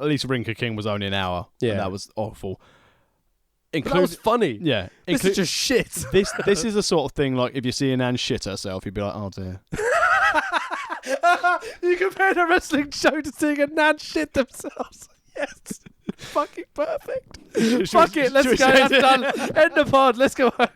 at least Ring of King was only an hour. Yeah. And that was awful. But that was funny. Yeah. This is just shit. This is the sort of thing, like, if you see an Anne shit herself, you'd be like, oh, dear. You compared a wrestling show to seeing a nan shit themselves. Yes. Fucking perfect. Fuck it, let's go. That's done. End the pod. Let's go home.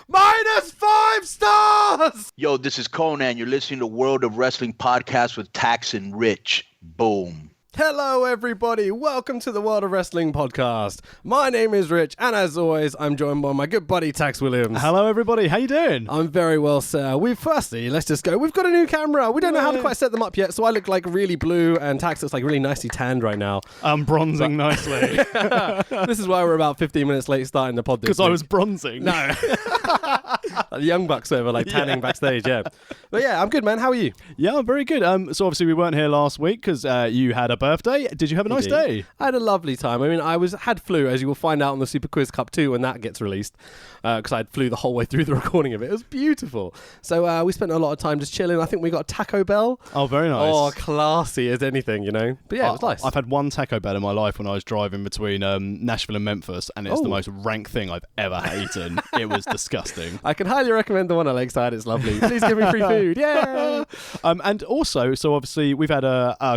-5 stars. Yo, this is Conan. You're listening to World of Wrestling Podcast with Tax and Rich. Boom. Hello, everybody. Welcome to the World of Wrestling Podcast. My name is Rich, and as always, I'm joined by my good buddy, Tax Williams. Hello, everybody. How you doing? I'm very well, sir. Firstly, let's just go. We've got a new camera. We don't know how to quite set them up yet, so I look like really blue, and Tax looks like really nicely tanned right now. I'm bronzing nicely. This is why we're about 15 minutes late starting the pod this week. Because I was bronzing. No. The Young Bucks over, like tanning backstage, yeah. But yeah, I'm good, man. How are you? Yeah, I'm very good. So obviously we weren't here last week because you had a birthday. Did you have a nice day? I had a lovely time. I mean, I had flu, as you will find out on the Super Quiz Cup 2 when that gets released, because I had flu the whole way through the recording of it. It was beautiful. So we spent a lot of time just chilling. I think we got a Taco Bell. Oh, very nice. Oh, classy as anything, you know. But yeah, it was nice. I've had one Taco Bell in my life when I was driving between Nashville and Memphis, and it's the most rank thing I've ever eaten. It was disgusting. I can highly recommend the one at Lakeside. It's lovely. Please give me free food. Yeah. And also, so obviously we've had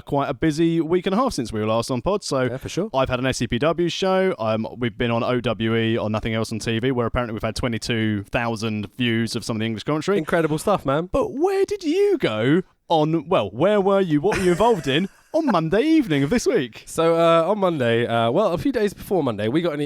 quite a busy week and a half since we were last on pod. So yeah, for sure. I've had an SCPW show. We've been on OWE on Nothing Else on TV, where apparently we've had 22,000 views of some of the English commentary. Incredible stuff, man. But where did you go on, where were you? What were you involved in on Monday evening of this week? So on Monday, a few days before Monday, we got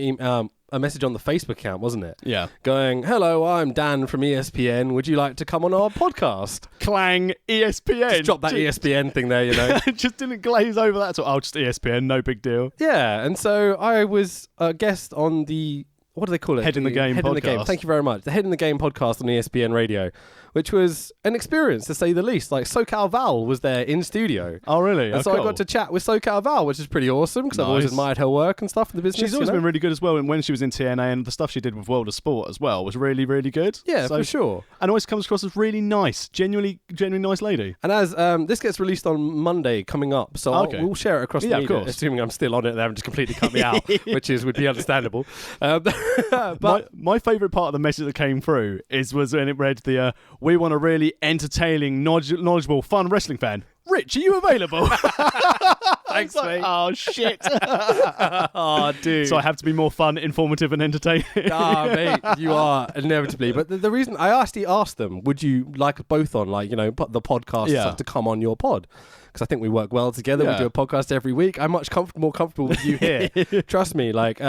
a message on the Facebook account, wasn't it? Yeah. Going, hello, I'm Dan from ESPN. Would you like to come on our podcast? Clang, ESPN. Just drop that ESPN thing there, you know. Just didn't glaze over that. So, just ESPN, no big deal. Yeah, and so I was a guest on the, what do they call it? Head in the Game podcast. Head in the Game. Thank you very much. The Head in the Game podcast on ESPN Radio, which was an experience, to say the least. Like, SoCal Val was there in studio. Oh, really? And so cool. I got to chat with SoCal Val, which is pretty awesome, because I've always admired her work and stuff in the business. She's always been really good as well. And when she was in TNA, and the stuff she did with World of Sport as well was really, really good. Yeah, for sure. And always comes across as really nice, genuinely nice lady. And as this gets released on Monday coming up, so we'll share it across the media, of course. assuming I'm still on it. They haven't just completely cut me out, which would be understandable. But my favourite part of the message that came through was when it read we want a really entertaining, knowledgeable, fun wrestling fan. Rich, are you available? Thanks, mate. Oh, shit. Oh, dude. So I have to be more fun, informative, and entertaining. Mate, you are inevitably. But the reason I actually asked them, would you like both on, like, you know, the podcast stuff to come on your pod? Because I think we work well together. Yeah. We do a podcast every week. I'm much more comfortable with you here. Trust me. Like,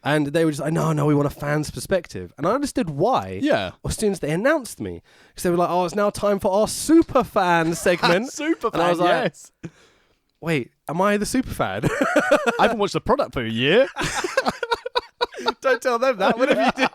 and they were just like, no, we want a fan's perspective. And I understood why. Yeah. As soon as they announced me. Because they were like, it's now time for our super fan segment. Super fan, and I was like, yes. Wait, am I the super fan? I haven't watched the product for a year. Don't tell them that. Whatever you did.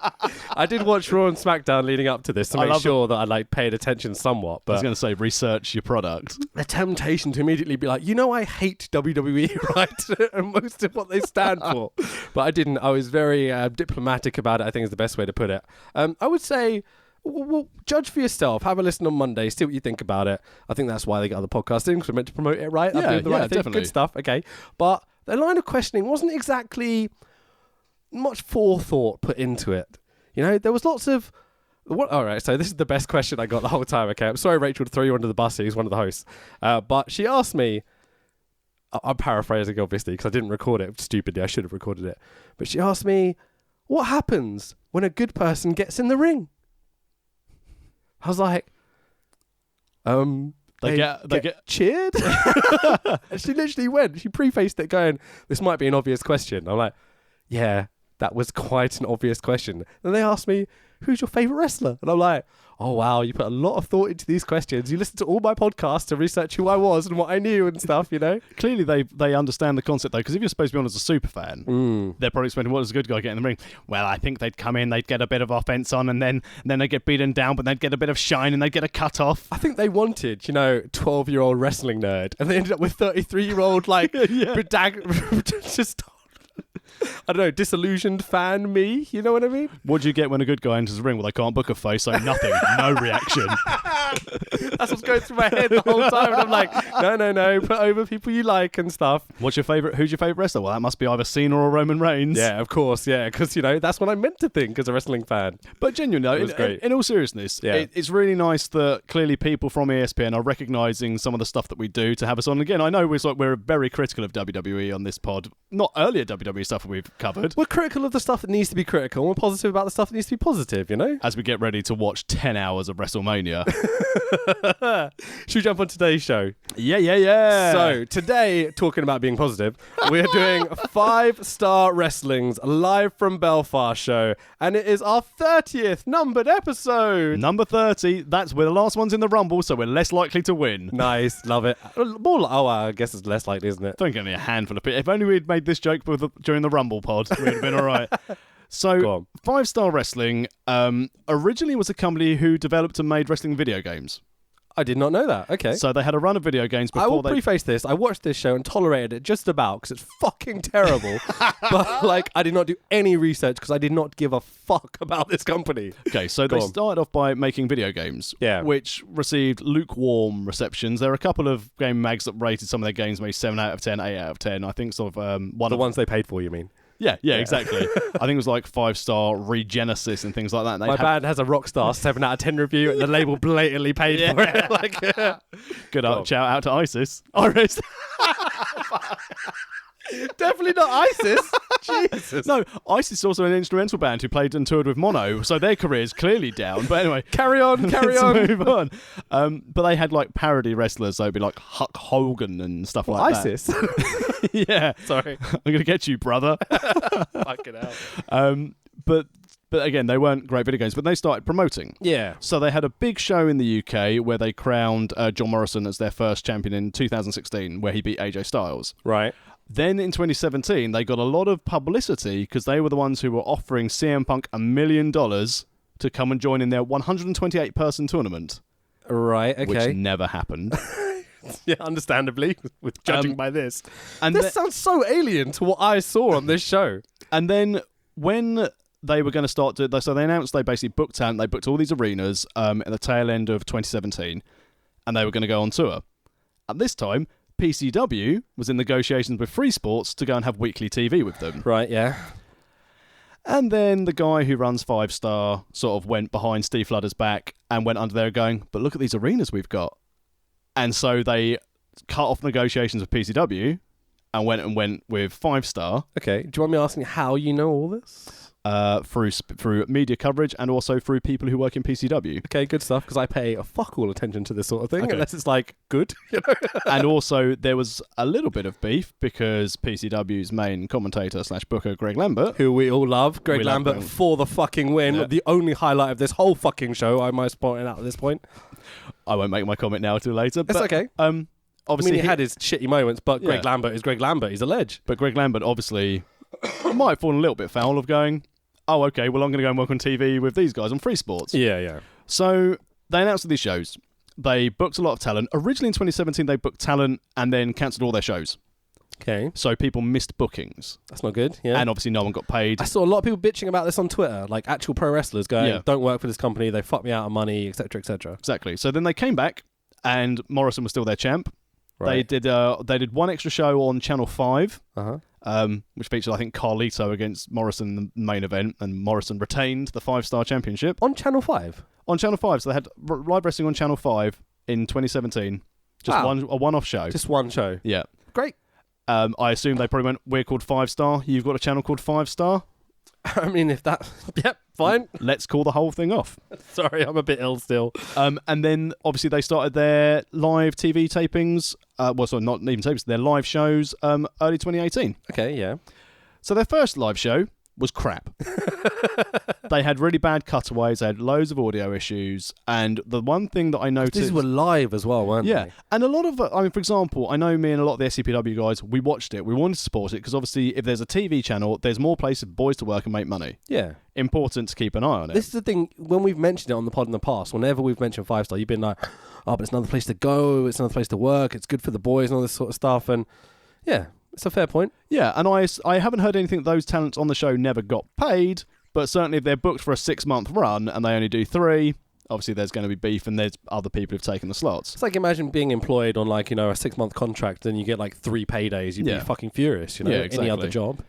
I did watch Raw and SmackDown leading up to this to make sure that I paid attention somewhat. But I was going to say, research your product. The temptation to immediately be like, I hate WWE, right? And most of what they stand for. But I didn't. I was very diplomatic about it, I think is the best way to put it. I would say, well, judge for yourself. Have a listen on Monday. See what you think about it. I think that's why they got other podcasts in, because we're meant to promote it, right? Yeah, the right thing. Definitely. Good stuff. Okay. But the line of questioning wasn't exactly much forethought put into it. You know, there was lots of... All right, so this is the best question I got the whole time, okay? I'm sorry, Rachel, to throw you under the bus. He's one of the hosts. But she asked me... I'm paraphrasing, obviously, because I didn't record it stupidly. I should have recorded it. But she asked me, what happens when a good person gets in the ring? I was like... They get cheered? And she literally went. She prefaced it going, this might be an obvious question. I'm like, yeah, that was quite an obvious question. And they asked me, who's your favourite wrestler? And I'm like, oh, wow, you put a lot of thought into these questions. You listened to all my podcasts to research who I was and what I knew and stuff, you know? Clearly, they understand the concept, though, because if you're supposed to be on as a super fan, they're probably expecting, what does a good guy get in the ring? Well, I think they'd come in, they'd get a bit of offense on, and then they'd get beaten down, but they'd get a bit of shine, and they'd get a cut-off. I think they wanted, 12-year-old wrestling nerd, and they ended up with 33-year-old, just... I don't know, disillusioned fan me, you know what I mean? What do you get when a good guy enters the ring? Well, they can't book a face, so nothing, no reaction. That's what's going through my head the whole time. And I'm like, no, put over people you like and stuff. Who's your favourite wrestler? Well, that must be either Cena or Roman Reigns. Yeah, of course, yeah, because, that's what I meant to think as a wrestling fan. But genuinely, It was great. In all seriousness, it's really nice that clearly people from ESPN are recognising some of the stuff that we do to have us on. Again, I know we're very critical of WWE on this pod. Not earlier WWE stuff we've covered. We're critical of the stuff that needs to be critical, and we're positive about the stuff that needs to be positive, As we get ready to watch 10 hours of WrestleMania. Should we jump on today's show? Yeah. So, today, talking about being positive, we're doing 5-Star Wrestling's Live from Belfast show, and it is our 30th numbered episode. Number 30, we're the last ones in the Rumble, so we're less likely to win. Nice, love it. I guess it's less likely, isn't it? Don't give me a handful of people. If only we'd made this joke during the Rumble pod, we'd have been all right. So, 5-Star Wrestling originally was a company who developed and made wrestling video games. I did not know that. Okay. So they had a run of video games before I will preface this. I watched this show and tolerated it just about because it's fucking terrible. But, I did not do any research because I did not give a fuck about this company. Okay, so they started off by making video games, which received lukewarm receptions. There are a couple of game mags that rated some of their games maybe 7 out of 10, 8 out of 10. I think sort of ones they paid for, you mean? Yeah, exactly. I think it was like 5-star Regenesis and things like that. My band has a Rockstar 7 out of 10 review, and the label blatantly paid for it. Good shout out to ISIS. Iris. Definitely not ISIS. Jesus. No, ISIS is also an instrumental band who played and toured with Mono, so their career is clearly down. But anyway, carry on. Let's move on. But they had parody wrestlers, so it'd be like Hulk Hogan and stuff like ISIS? that. Yeah. Sorry. I'm going to get you, brother. Fucking hell. But again, they weren't great video games, but they started promoting. Yeah. So they had a big show in the UK where they crowned John Morrison as their first champion in 2016, where he beat AJ Styles. Right. Then in 2017, they got a lot of publicity because they were the ones who were offering CM Punk $1 million to come and join in their 128-person tournament. Right, okay. Which never happened. Yeah, understandably, with judging by this. And this sounds so alien to what I saw on this show. And then when they were going to start to... So they announced they basically booked talent. They booked all these arenas at the tail end of 2017, and they were going to go on tour. At this time, PCW was in negotiations with Free Sports to go and have weekly TV with them. Right, yeah. And then the guy who runs 5-Star sort of went behind Steve Flutter's back and went under there going, but look at these arenas we've got. And so they cut off negotiations with PCW and went with 5-Star. Okay, do you want me asking how you know all this? Through media coverage and also through people who work in PCW. Okay, good stuff, because I pay a fuck all attention to this sort of thing, unless it's good. And also there was a little bit of beef because PCW's main commentator / booker, Greg Lambert, who we all love, Greg Lambert for the fucking win. Yeah. The only highlight of this whole fucking show, I might point it out at this point. I won't make my comment now till later. It's okay. Obviously he had his shitty moments, but Greg Lambert is Greg Lambert. He's a ledge. But Greg Lambert obviously might have fallen a little bit foul of going, oh, okay, well, I'm going to go and work on TV with these guys on Free Sports. Yeah. So they announced these shows. They booked a lot of talent. Originally in 2017, they booked talent and then cancelled all their shows. Okay. So people missed bookings. That's not good, yeah. And obviously no one got paid. I saw a lot of people bitching about this on Twitter, like actual pro wrestlers going, don't work for this company, they fuck me out of money, etc., etc. Exactly. So then they came back and Morrison was still their champ. Right. They did one extra show on Channel 5. Which featured, I think, Carlito against Morrison in the main event, and Morrison retained the 5-Star championship. On Channel 5? On Channel 5. So they had live wrestling on Channel 5 in 2017. Just a one-off show. Just one show? Yeah. Great. I assume they probably went, we're called 5-Star. You've got a channel called 5-Star? I mean, if that... Yep, fine. Let's call the whole thing off. Sorry, I'm a bit ill still. And then, obviously, they started their live TV tapings. Not even tapings, their live shows early 2018. Okay, yeah. So their first live show was crap. They had really bad cutaways. They had loads of audio issues. And the one thing that I noticed... These were live as well, weren't they? Yeah. And a lot of... for example, I know me and a lot of the SCPW guys, we watched it. We wanted to support it because obviously if there's a TV channel, there's more places for boys to work and make money. Yeah. Important to keep an eye on it. This is the thing. When we've mentioned it on the pod in the past, whenever we've mentioned 5-Star, you've been like, oh, but it's another place to go. It's another place to work. It's good for the boys and all this sort of stuff. And yeah... It's a fair point. Yeah, and I haven't heard anything that those talents on the show never got paid, but certainly if they're booked for a 6-month run and they only do 3, obviously there's going to be beef and there's other people who've taken the slots. It's like imagine being employed on like, a 6-month contract and you get like 3 paydays. You'd be fucking furious, Yeah, exactly. Any other job.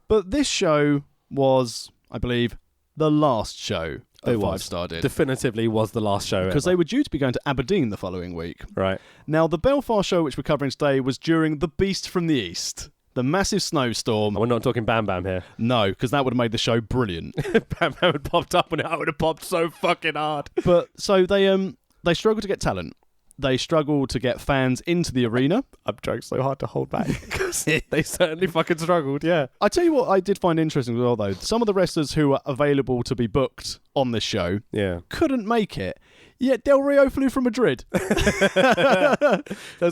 But this show was, I believe, the last show that Five Star did. Definitively was the last show Because they were due to be going to Aberdeen the following week. Right. Now, the Belfast show, which we're covering today, was during the Beast from the East. The massive snowstorm. We're not talking Bam Bam here. No, because that would have made the show brilliant. Bam Bam had popped up and I would have popped so fucking hard. But so they struggled to get talent. They struggled to get fans into the arena. I'm trying so hard to hold back because they certainly fucking struggled, yeah. I tell you what I did find interesting as well, though. Some of the wrestlers who were available to be booked on this show couldn't make it. Yet Del Rio flew from Madrid. There's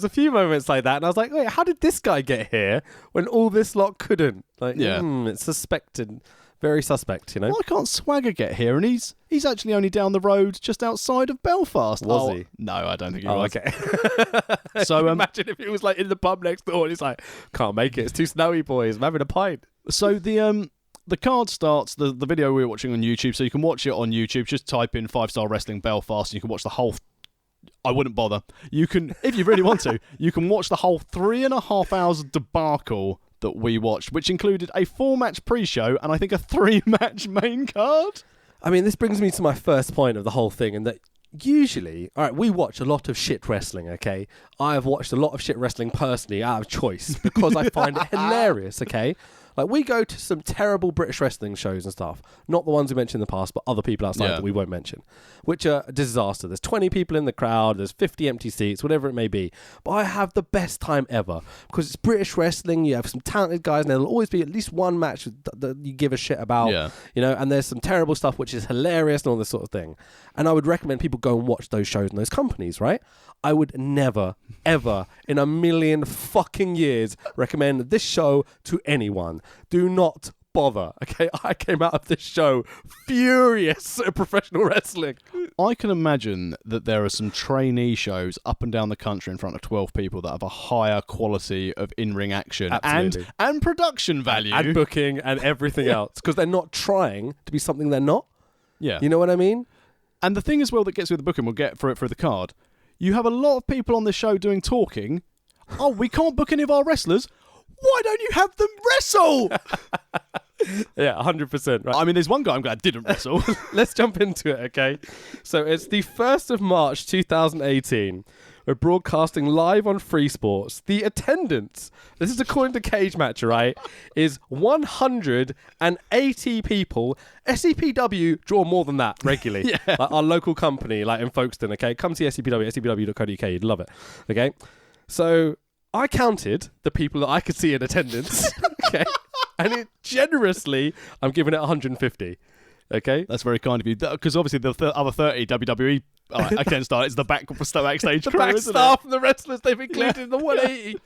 a few moments like that, and I was like, wait, how did this guy get here when all this lot couldn't? Like, it's suspected. Very suspect, Why can't Swagger get here? And he's actually only down the road just outside of Belfast. Was he? No, I don't think he was. Okay. So imagine if he was like in the pub next door and he's like, can't make it. It's too snowy, boys. I'm having a pint. So the card starts, the video we were watching on YouTube, so you can watch it on YouTube. Just type in 5 Star Wrestling Belfast and you can watch the whole... I wouldn't bother. You can, if you really want to, you can watch the whole 3.5 hours debacle that we watched, which included a 4-match pre-show and I think a 3-match main card. I mean, this brings me to my first point of the whole thing, and that usually, all right, we watch a lot of shit wrestling, okay? I have watched a lot of shit wrestling personally out of choice because I find it hilarious, okay? Like, we go to some terrible British wrestling shows and stuff. Not the ones we mentioned in the past, but other people outside that we won't mention, which are a disaster. There's 20 people in the crowd, there's 50 empty seats, whatever it may be. But I have the best time ever because it's British wrestling. You have some talented guys, and there'll always be at least one match that you give a shit about, and there's some terrible stuff, which is hilarious and all this sort of thing. And I would recommend people go and watch those shows and those companies, right? I would never, ever in a million fucking years recommend this show to anyone. Do not bother, okay? I came out of this show furious at professional wrestling. I can imagine that there are some trainee shows up and down the country in front of 12 people that have a higher quality of in-ring action and production value. And booking and everything else. Because they're not trying to be something they're not. Yeah. You know what I mean? And the thing as well that gets with the booking, we'll get for the card, you have a lot of people on this show doing talking. Oh, we can't book any of our wrestlers. Why don't you have them wrestle? Yeah, 100%. Right. I mean, there's one guy I'm glad didn't wrestle. Let's jump into it, okay? So it's the 1st of March 2018. We're broadcasting live on Free Sports. The attendance, this is according to Cage Match, right, is 180 people. SCPW draw more than that regularly. Like our local company, like in Folkestone, okay? Come to SCPW, scpw.co.uk. You'd love it, okay? So I counted the people that I could see in attendance, okay? And it generously, I'm giving it 150. Okay, that's very kind of you. Because obviously the other 30 WWE against start it's the backstage the crew, back isn't staff it? and the wrestlers they've included in the 180.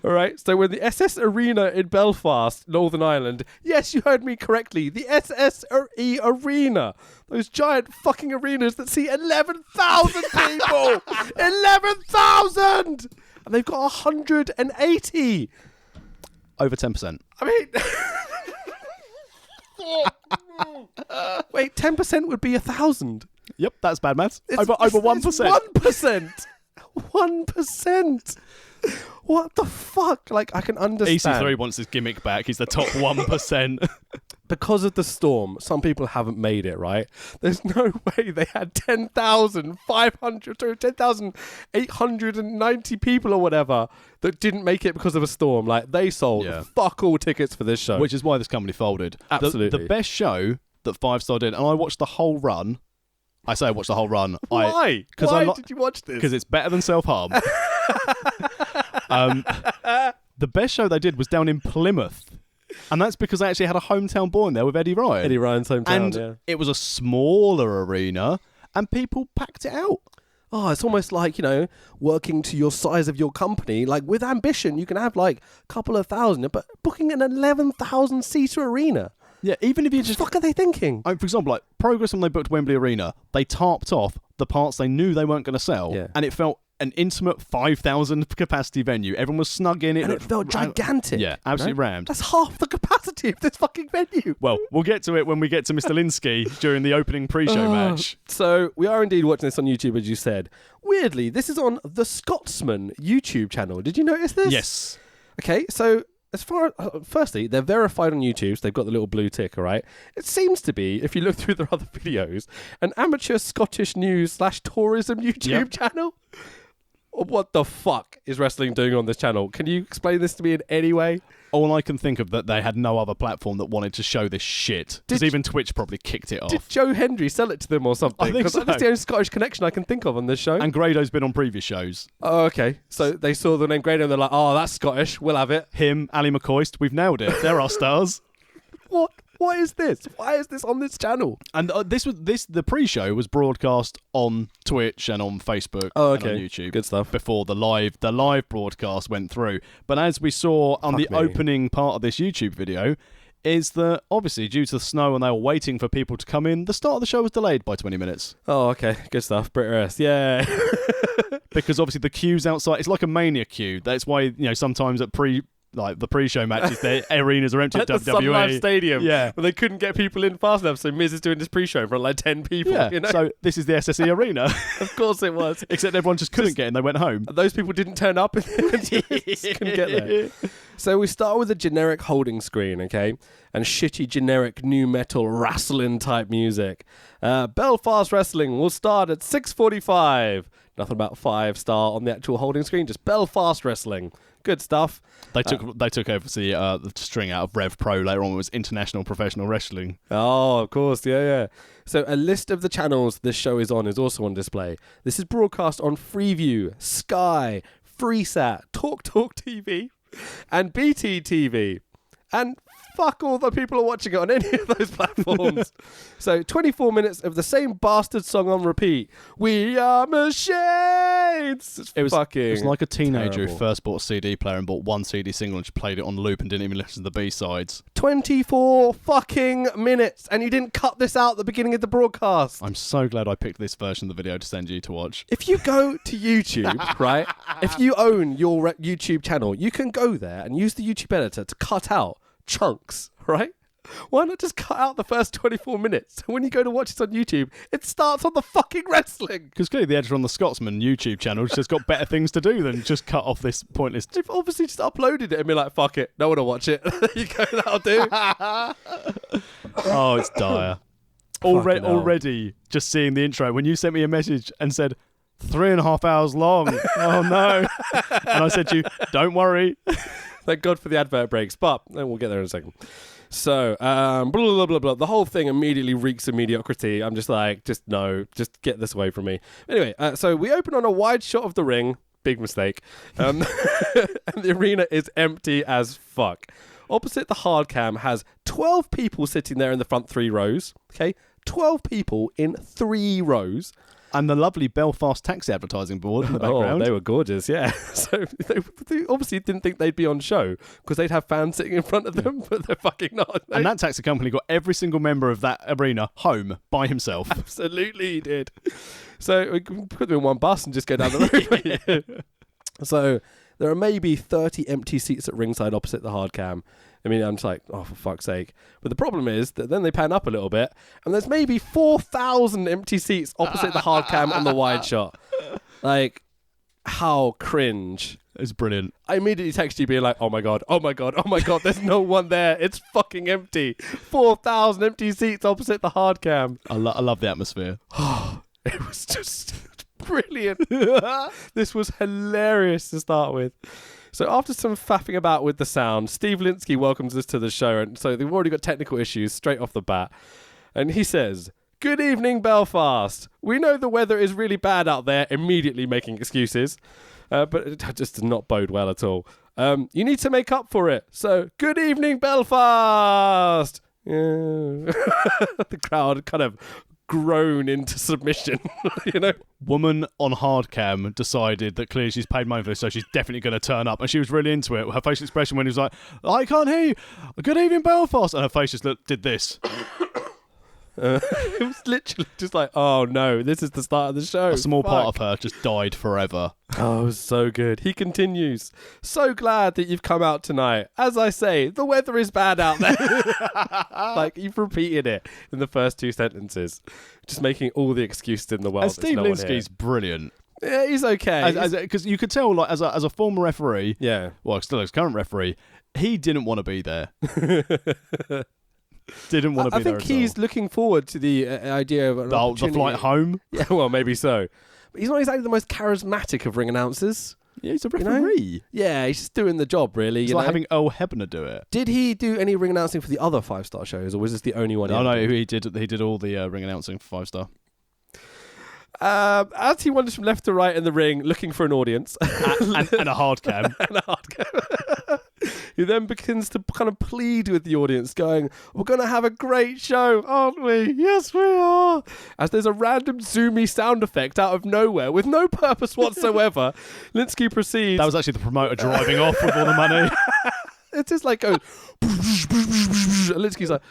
All right. So when the SS Arena in Belfast, Northern Ireland, yes, you heard me correctly, the SSE Arena, those giant fucking arenas that see 11,000 people, 11,000, and they've got 180. Over 10%. I mean. Wait, 10% would be 1,000. Yep, that's bad maths. Over 1%. 1%. 1%. What the fuck? Like, I can understand. EC3 wants his gimmick back. He's the top 1%. Because of the storm, some people haven't made it, right? There's no way they had 10,890 people or whatever that didn't make it because of a storm. Like, they sold fuck all tickets for this show. Which is why this company folded. Absolutely. The best show that 5 Star did, and I watched the whole run. I say I watched the whole run. Why? Why did you watch this? Because it's better than self-harm. The best show they did was down in Plymouth. And that's because they actually had a hometown boy in there with Eddie Ryan. Eddie Ryan's hometown, and it was a smaller arena, and people packed it out. Oh, it's almost like, working to your size of your company. Like, with ambition, you can have, like, a couple of thousand, but booking an 11,000-seater arena. Yeah, even if you just... What the fuck are they thinking? For example, like, Progress, when they booked Wembley Arena, they tarped off the parts they knew they weren't going to sell, and it felt an intimate 5,000 capacity venue. Everyone was snug in it. And it felt gigantic. Yeah, absolutely rammed. That's half the capacity capacity of this fucking venue? Well, we'll get to it when we get to Mr. Linsky during the opening pre-show match. So we are indeed watching this on YouTube, as you said. Weirdly, this is on the Scotsman YouTube channel. Did you notice this? Yes. Okay, so as far firstly, they're verified on YouTube, so they've got the little blue tick, all right? It seems to be, if you look through their other videos, an amateur Scottish news / tourism YouTube channel. What the fuck is wrestling doing on this channel? Can you explain this to me in any way? All I can think of that they had no other platform that wanted to show this shit. Because even Twitch probably kicked it off. Did Joe Hendry sell it to them or something? I think so. That's the only Scottish connection I can think of on this show. And Grado's been on previous shows. Oh, okay. So they saw the name Grado and they're like, oh, that's Scottish. We'll have it. Him, Ali McCoist, we've nailed it. They're our stars. What? What is this? Why is this on this channel? And the pre-show was broadcast on Twitch and on Facebook and on YouTube. Good stuff. Before the live broadcast went through. But as we saw on opening part of this YouTube video, is that obviously due to the snow and they were waiting for people to come in, the start of the show was delayed by 20 minutes. Oh, okay. Good stuff. Brit yeah. Because obviously the queues outside, it's like a Mania queue. That's why, sometimes at the pre-show matches, their arenas are empty at WWE. The Sun Life Stadium. Yeah. But they couldn't get people in fast enough, so Miz is doing this pre-show in front of like 10 people. Yeah. So this is the SSE arena. Of course it was. Except everyone just couldn't get in, they went home. Those people didn't turn up and couldn't get there. So we start with a generic holding screen, okay? And shitty generic new metal wrestling type music. Belfast Wrestling will start at 6:45. Nothing about 5-star on the actual holding screen, just Belfast Wrestling. Good stuff. They took obviously the string out of Rev Pro later on. It was International Professional Wrestling. Oh, of course, yeah. So a list of the channels this show is on is also on display. This is broadcast on Freeview, Sky, Freesat, Talk TV, and BT TV. And fuck all the people are watching it on any of those platforms. So 24 minutes of the same bastard song on repeat. We are machines. It was like a teenager terrible. who first bought a CD player and bought one CD single and just played it on loop and didn't even listen to the B-sides. 24 fucking minutes, and you didn't cut this out at the beginning of the broadcast. I'm so glad I picked this version of the video to send you to watch. If you go to YouTube, right, if you own your YouTube channel, you can go there and use the YouTube editor to cut out chunks, right? Why not just cut out the first 24 minutes? When you go to watch it on YouTube, it starts on the fucking wrestling. Because clearly the editor on the Scotsman YouTube channel has just got better things to do than just cut off this pointless... They've obviously just uploaded it and been like, fuck it, no one will watch it. There you go, that'll do. Oh, it's dire. Already just seeing the intro, when you sent me a message and said, 3.5 hours long. Oh, no. And I said to you, don't worry. Thank God for the advert breaks, but we'll get there in a second. So, blah, blah, blah, blah. The whole thing immediately reeks of mediocrity. I'm just like, just get this away from me. Anyway, so we open on a wide shot of the ring. Big mistake. And the arena is empty as fuck. Opposite the hard cam has 12 people sitting there in the front 3 rows. Okay, 12 people in 3 rows. And the lovely Belfast taxi advertising board in the background. Oh, they were gorgeous, yeah. So they obviously didn't think they'd be on show because they'd have fans sitting in front of them, but they're fucking not. And that taxi company got every single member of that arena home by himself. Absolutely he did. So we can put them in one bus and just go down the road. So there are maybe 30 empty seats at ringside opposite the hard cam. I mean, I'm just like, oh, for fuck's sake. But the problem is that then they pan up a little bit, and there's maybe 4,000 empty seats opposite the hard cam on the wide shot. Like, how cringe. It's brilliant. I immediately text you being like, oh my God, there's no one there. It's fucking empty. 4,000 empty seats opposite the hard cam. I love the atmosphere. It was just brilliant. This was hilarious to start with. So after some faffing about with the sound, Steve Linsky welcomes us to the show. And so they've already got technical issues straight off the bat. And he says, "Good evening, Belfast. We know the weather is really bad out there," immediately making excuses. But it just does not bode well at all. You need to make up for it. So, good evening, Belfast. Yeah. The crowd kind of groan into submission, you know. Woman on hard cam decided that clearly she's paid money for this, so she's definitely going to turn up, and she was really into it. Her facial expression when he was like, "I can't hear you. Good evening, Belfast," and her face just did this. It was literally just like, oh no, this is the start of the show. A small part of her just died forever. Oh, it was so good. He continues. So glad that you've come out tonight. As I say, the weather is bad out there. Like, you've repeated it in the first 2 sentences. Just making all the excuses in the world. And Steve Linsky's brilliant. Yeah, he's okay. Because you could tell, like, as a former referee, well, still as current referee, he didn't want to be there. Didn't want to be there. I think he's looking forward to the idea of the flight home. Yeah, well, maybe so. But he's not exactly the most charismatic of ring announcers. Yeah, he's a referee. You know? Yeah, he's just doing the job, really. It's like having Earl Hebner do it. Did he do any ring announcing for the other 5-star shows, or was this the only one? No, he did all the ring announcing for 5-star. As he wanders from left to right in the ring, looking for an audience. and a hard cam. He then begins to kind of plead with the audience, going, we're going to have a great show, aren't we? Yes, we are. As there's a random zoomy sound effect out of nowhere with no purpose whatsoever, Linsky proceeds. That was actually the promoter driving off with all the money. It just like goes, and Linsky's like,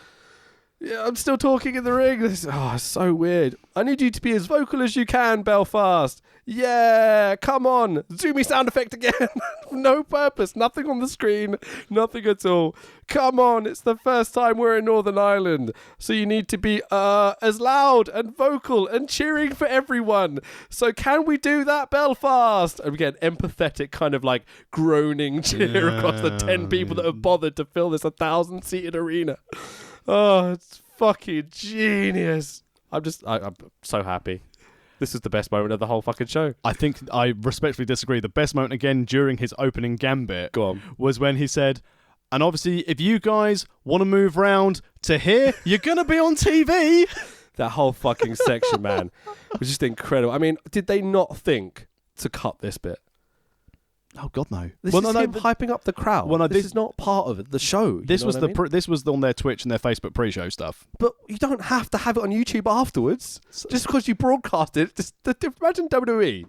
yeah, I'm still talking in the ring. It's so weird. I need you to be as vocal as you can, Belfast. Yeah, come on. Zoomy sound effect again. No purpose. Nothing on the screen. Nothing at all. Come on. It's the first time we're in Northern Ireland. So you need to be as loud and vocal and cheering for everyone. So can we do that, Belfast? And we get an empathetic kind of like groaning cheer across the 10 people that have bothered to fill this 1,000-seated arena. Oh, it's fucking genius. I'm so happy. This is the best moment of the whole fucking show. I think I respectfully disagree. The best moment, again, during his opening gambit was when he said, and obviously, if you guys want to move round to here, you're going to be on TV. That whole fucking section, man, was just incredible. I mean, did they not think to cut this bit? Oh God, no! This is him hyping up the crowd. This is not part of it. The show. This was this was on their Twitch and their Facebook pre-show stuff. But you don't have to have it on YouTube afterwards. Just because you broadcast it. Just imagine WWE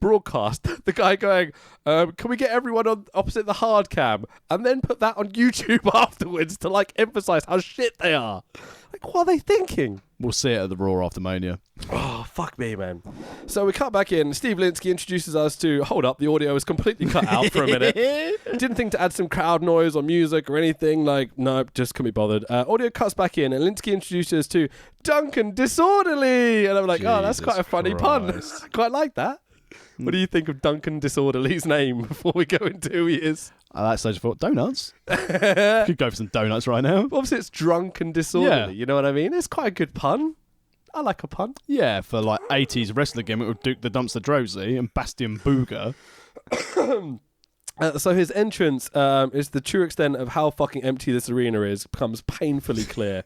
broadcast the guy going, "Can we get everyone on opposite the hard cam?" and then put that on YouTube afterwards to like emphasize how shit they are. Like, what are they thinking? We'll see it at the Raw after Mania. Oh, fuck me, man. So we cut back in. Steve Linsky introduces us to... Hold up, the audio was completely cut out for a minute. Didn't think to add some crowd noise or music or anything. Like, no, just couldn't be bothered. Audio cuts back in, and Linsky introduces us to Duncan Disorderly. And I'm like, oh, that's quite a funny pun. I quite like that. What do you think of Duncan Disorderly's name before we go into who he is? At that stage I thought, donuts? Could go for some donuts right now. Obviously, it's drunk and disorderly. Yeah. You know what I mean? It's quite a good pun. I like a pun. Yeah, for like 80s wrestler gimmick with Duke the Dumpster Droese and Bastian Booger. So his entrance is the true extent of how fucking empty this arena is, becomes painfully clear.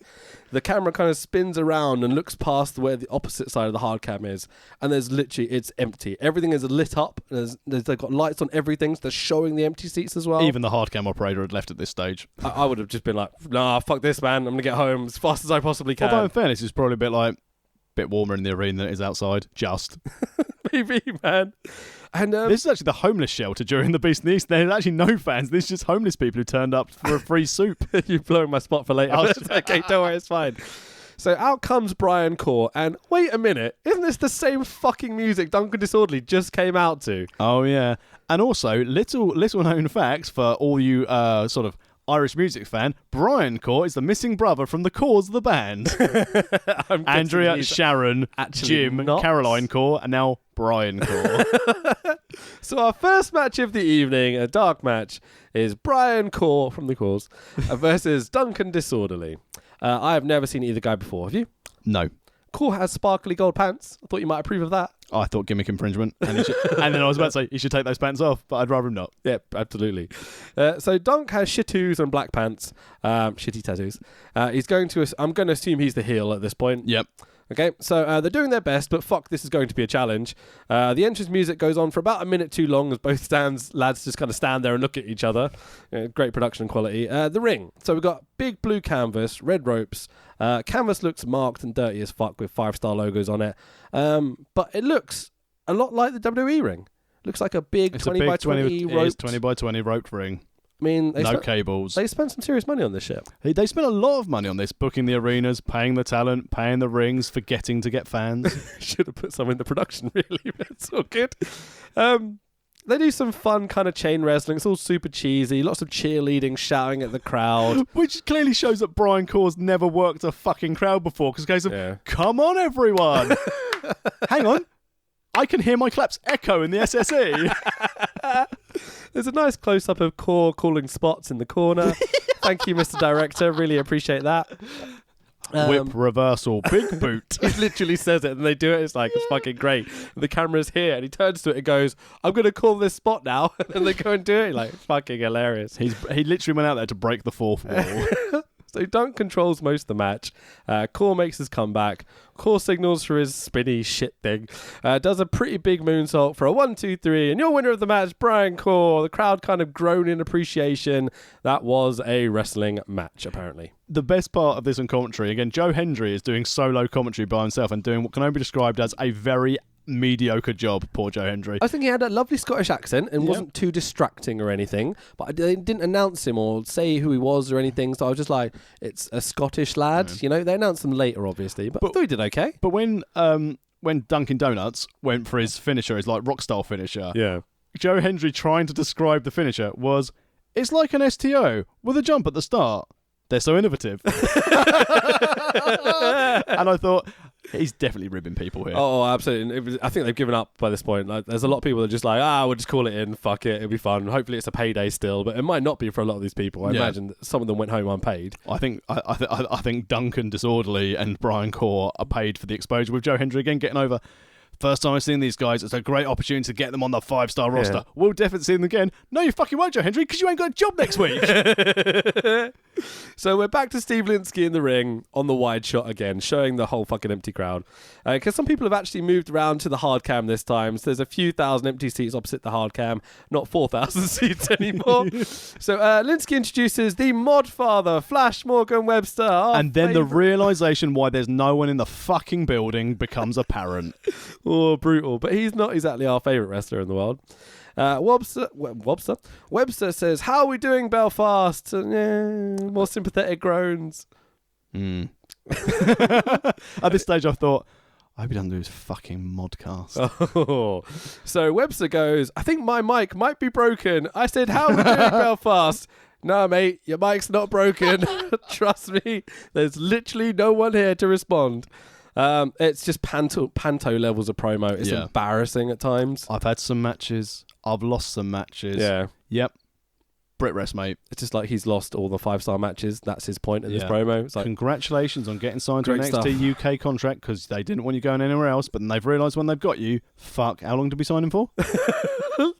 The camera kind of spins around and looks past where the opposite side of the hard cam is, and there's literally, it's empty. Everything is lit up. They've got lights on everything, so they're showing the empty seats as well. Even the hard cam operator had left at this stage. I would have just been like, nah, fuck this, man. I'm going to get home as fast as I possibly can. Although in fairness, it's probably a bit warmer in the arena than it is outside. Just. Maybe, man. And this is actually the homeless shelter during the Beast in the East. There's actually no fans. This is just homeless people who turned up for a free soup. You're blowing my spot for later. Okay, don't worry, it's fine. So out comes Brian Core, and wait a minute, isn't this the same fucking music Duncan Disorderly just came out to? Oh yeah, and also little known facts for all you sort of Irish music fan, Brian Core is the missing brother from the Cores of the band. Andrea, Sharon, Jim, not. Caroline Core, and now Brian Core. So our first match of the evening, a dark match, is Brian Core from the Cores versus Duncan Disorderly. I have never seen either guy before. Have you? No. Core has sparkly gold pants. I thought you might approve of that. I thought gimmick infringement. And then I was about to say, you should take those pants off, but I'd rather him not. Yep, absolutely. So Dunk has shittoos and black pants. Shitty tattoos. I'm going to assume he's the heel at this point. Yep. Okay, so they're doing their best, but fuck, this is going to be a challenge. The entrance music goes on for about a minute too long as both lads just kind of stand there and look at each other. Great production quality. The ring. So we've got big blue canvas, red ropes. Canvas looks marked and dirty as fuck with 5-star logos on it. But it looks a lot like the WWE ring. Looks like a big 20 by 20 rope. It is 20 by 20 roped ring. I mean, No cables. They spent some serious money on this shit. They spent a lot of money on this, booking the arenas, paying the talent, paying the rings, forgetting to get fans. Should have put some in the production, really. But it's all good. They do some fun kind of chain wrestling. It's all super cheesy. Lots of cheerleading, shouting at the crowd. Which clearly shows that Brian Corr's never worked a fucking crowd before. Because goes, come on, everyone. Hang on. I can hear my claps echo in the SSE. There's a nice close-up of Cor calling spots in the corner. Thank you, Mr. Director. Really appreciate that. Whip reversal, big boot. He literally says it and they do it. It's like, it's fucking great. And the camera's here and he turns to it and goes, I'm going to call this spot now. And they go and do it. Like, fucking hilarious. He literally went out there to break the fourth wall. So Dunk controls most of the match. Cor makes his comeback. Cor signals for his spinny shit thing. Does a pretty big moonsault for a 1, 2, 3. And your winner of the match, Brian Cor. The crowd kind of groan in appreciation. That was a wrestling match, apparently. The best part of this on commentary, again, Joe Hendry is doing solo commentary by himself and doing what can only be described as a very mediocre job. Poor Joe Hendry. I think he had a lovely Scottish accent and wasn't too distracting or anything, but they didn't announce him or say who he was or anything, so I was just like, it's a Scottish lad. You know, they announced him later, obviously, but I thought he did okay. But when Dunkin' Donuts went for his finisher, his like rock style finisher, Joe Hendry trying to describe the finisher was, it's like an STO with a jump at the start. They're so innovative. And I thought, he's definitely ribbing people here. Oh, absolutely. I think they've given up by this point. Like, there's a lot of people that are just like, we'll just call it in, fuck it, it'll be fun. Hopefully it's a payday still, but it might not be for a lot of these people. I imagine that some of them went home unpaid. I think Duncan Disorderly and Brian Cor are paid for the exposure, with Joe Hendry again getting over. First time I've seen these guys, it's a great opportunity to get them on the 5-star roster. We'll definitely see them again. No, you fucking won't, Joe Hendry, because you ain't got a job next week. So we're back to Steve Linsky in the ring on the wide shot again, showing the whole fucking empty crowd. Because some people have actually moved around to the hard cam this time. So there's a few thousand empty seats opposite the hard cam, not 4,000 seats anymore. So Linsky introduces the mod father, Flash Morgan Webster. And then the realisation why there's no one in the fucking building becomes apparent. Oh, brutal. But he's not exactly our favourite wrestler in the world. Webster says, how are we doing, Belfast? More sympathetic groans. At this stage, I thought, I hope he doesn't do his fucking modcast. Oh. So Webster goes, I think my mic might be broken. I said, how are we doing, Belfast? No, mate, your mic's not broken. Trust me. There's literally no one here to respond. It's just panto levels of promo. It's embarrassing at times. I've had some matches. I've lost some matches. Yeah. Yep. Brit rest, mate. It's just like he's lost all the 5-star matches. That's his point in this promo. It's like, congratulations on getting signed to an NXT UK contract, because they didn't want you going anywhere else, but then they've realised when they've got you, fuck, how long did we sign him for?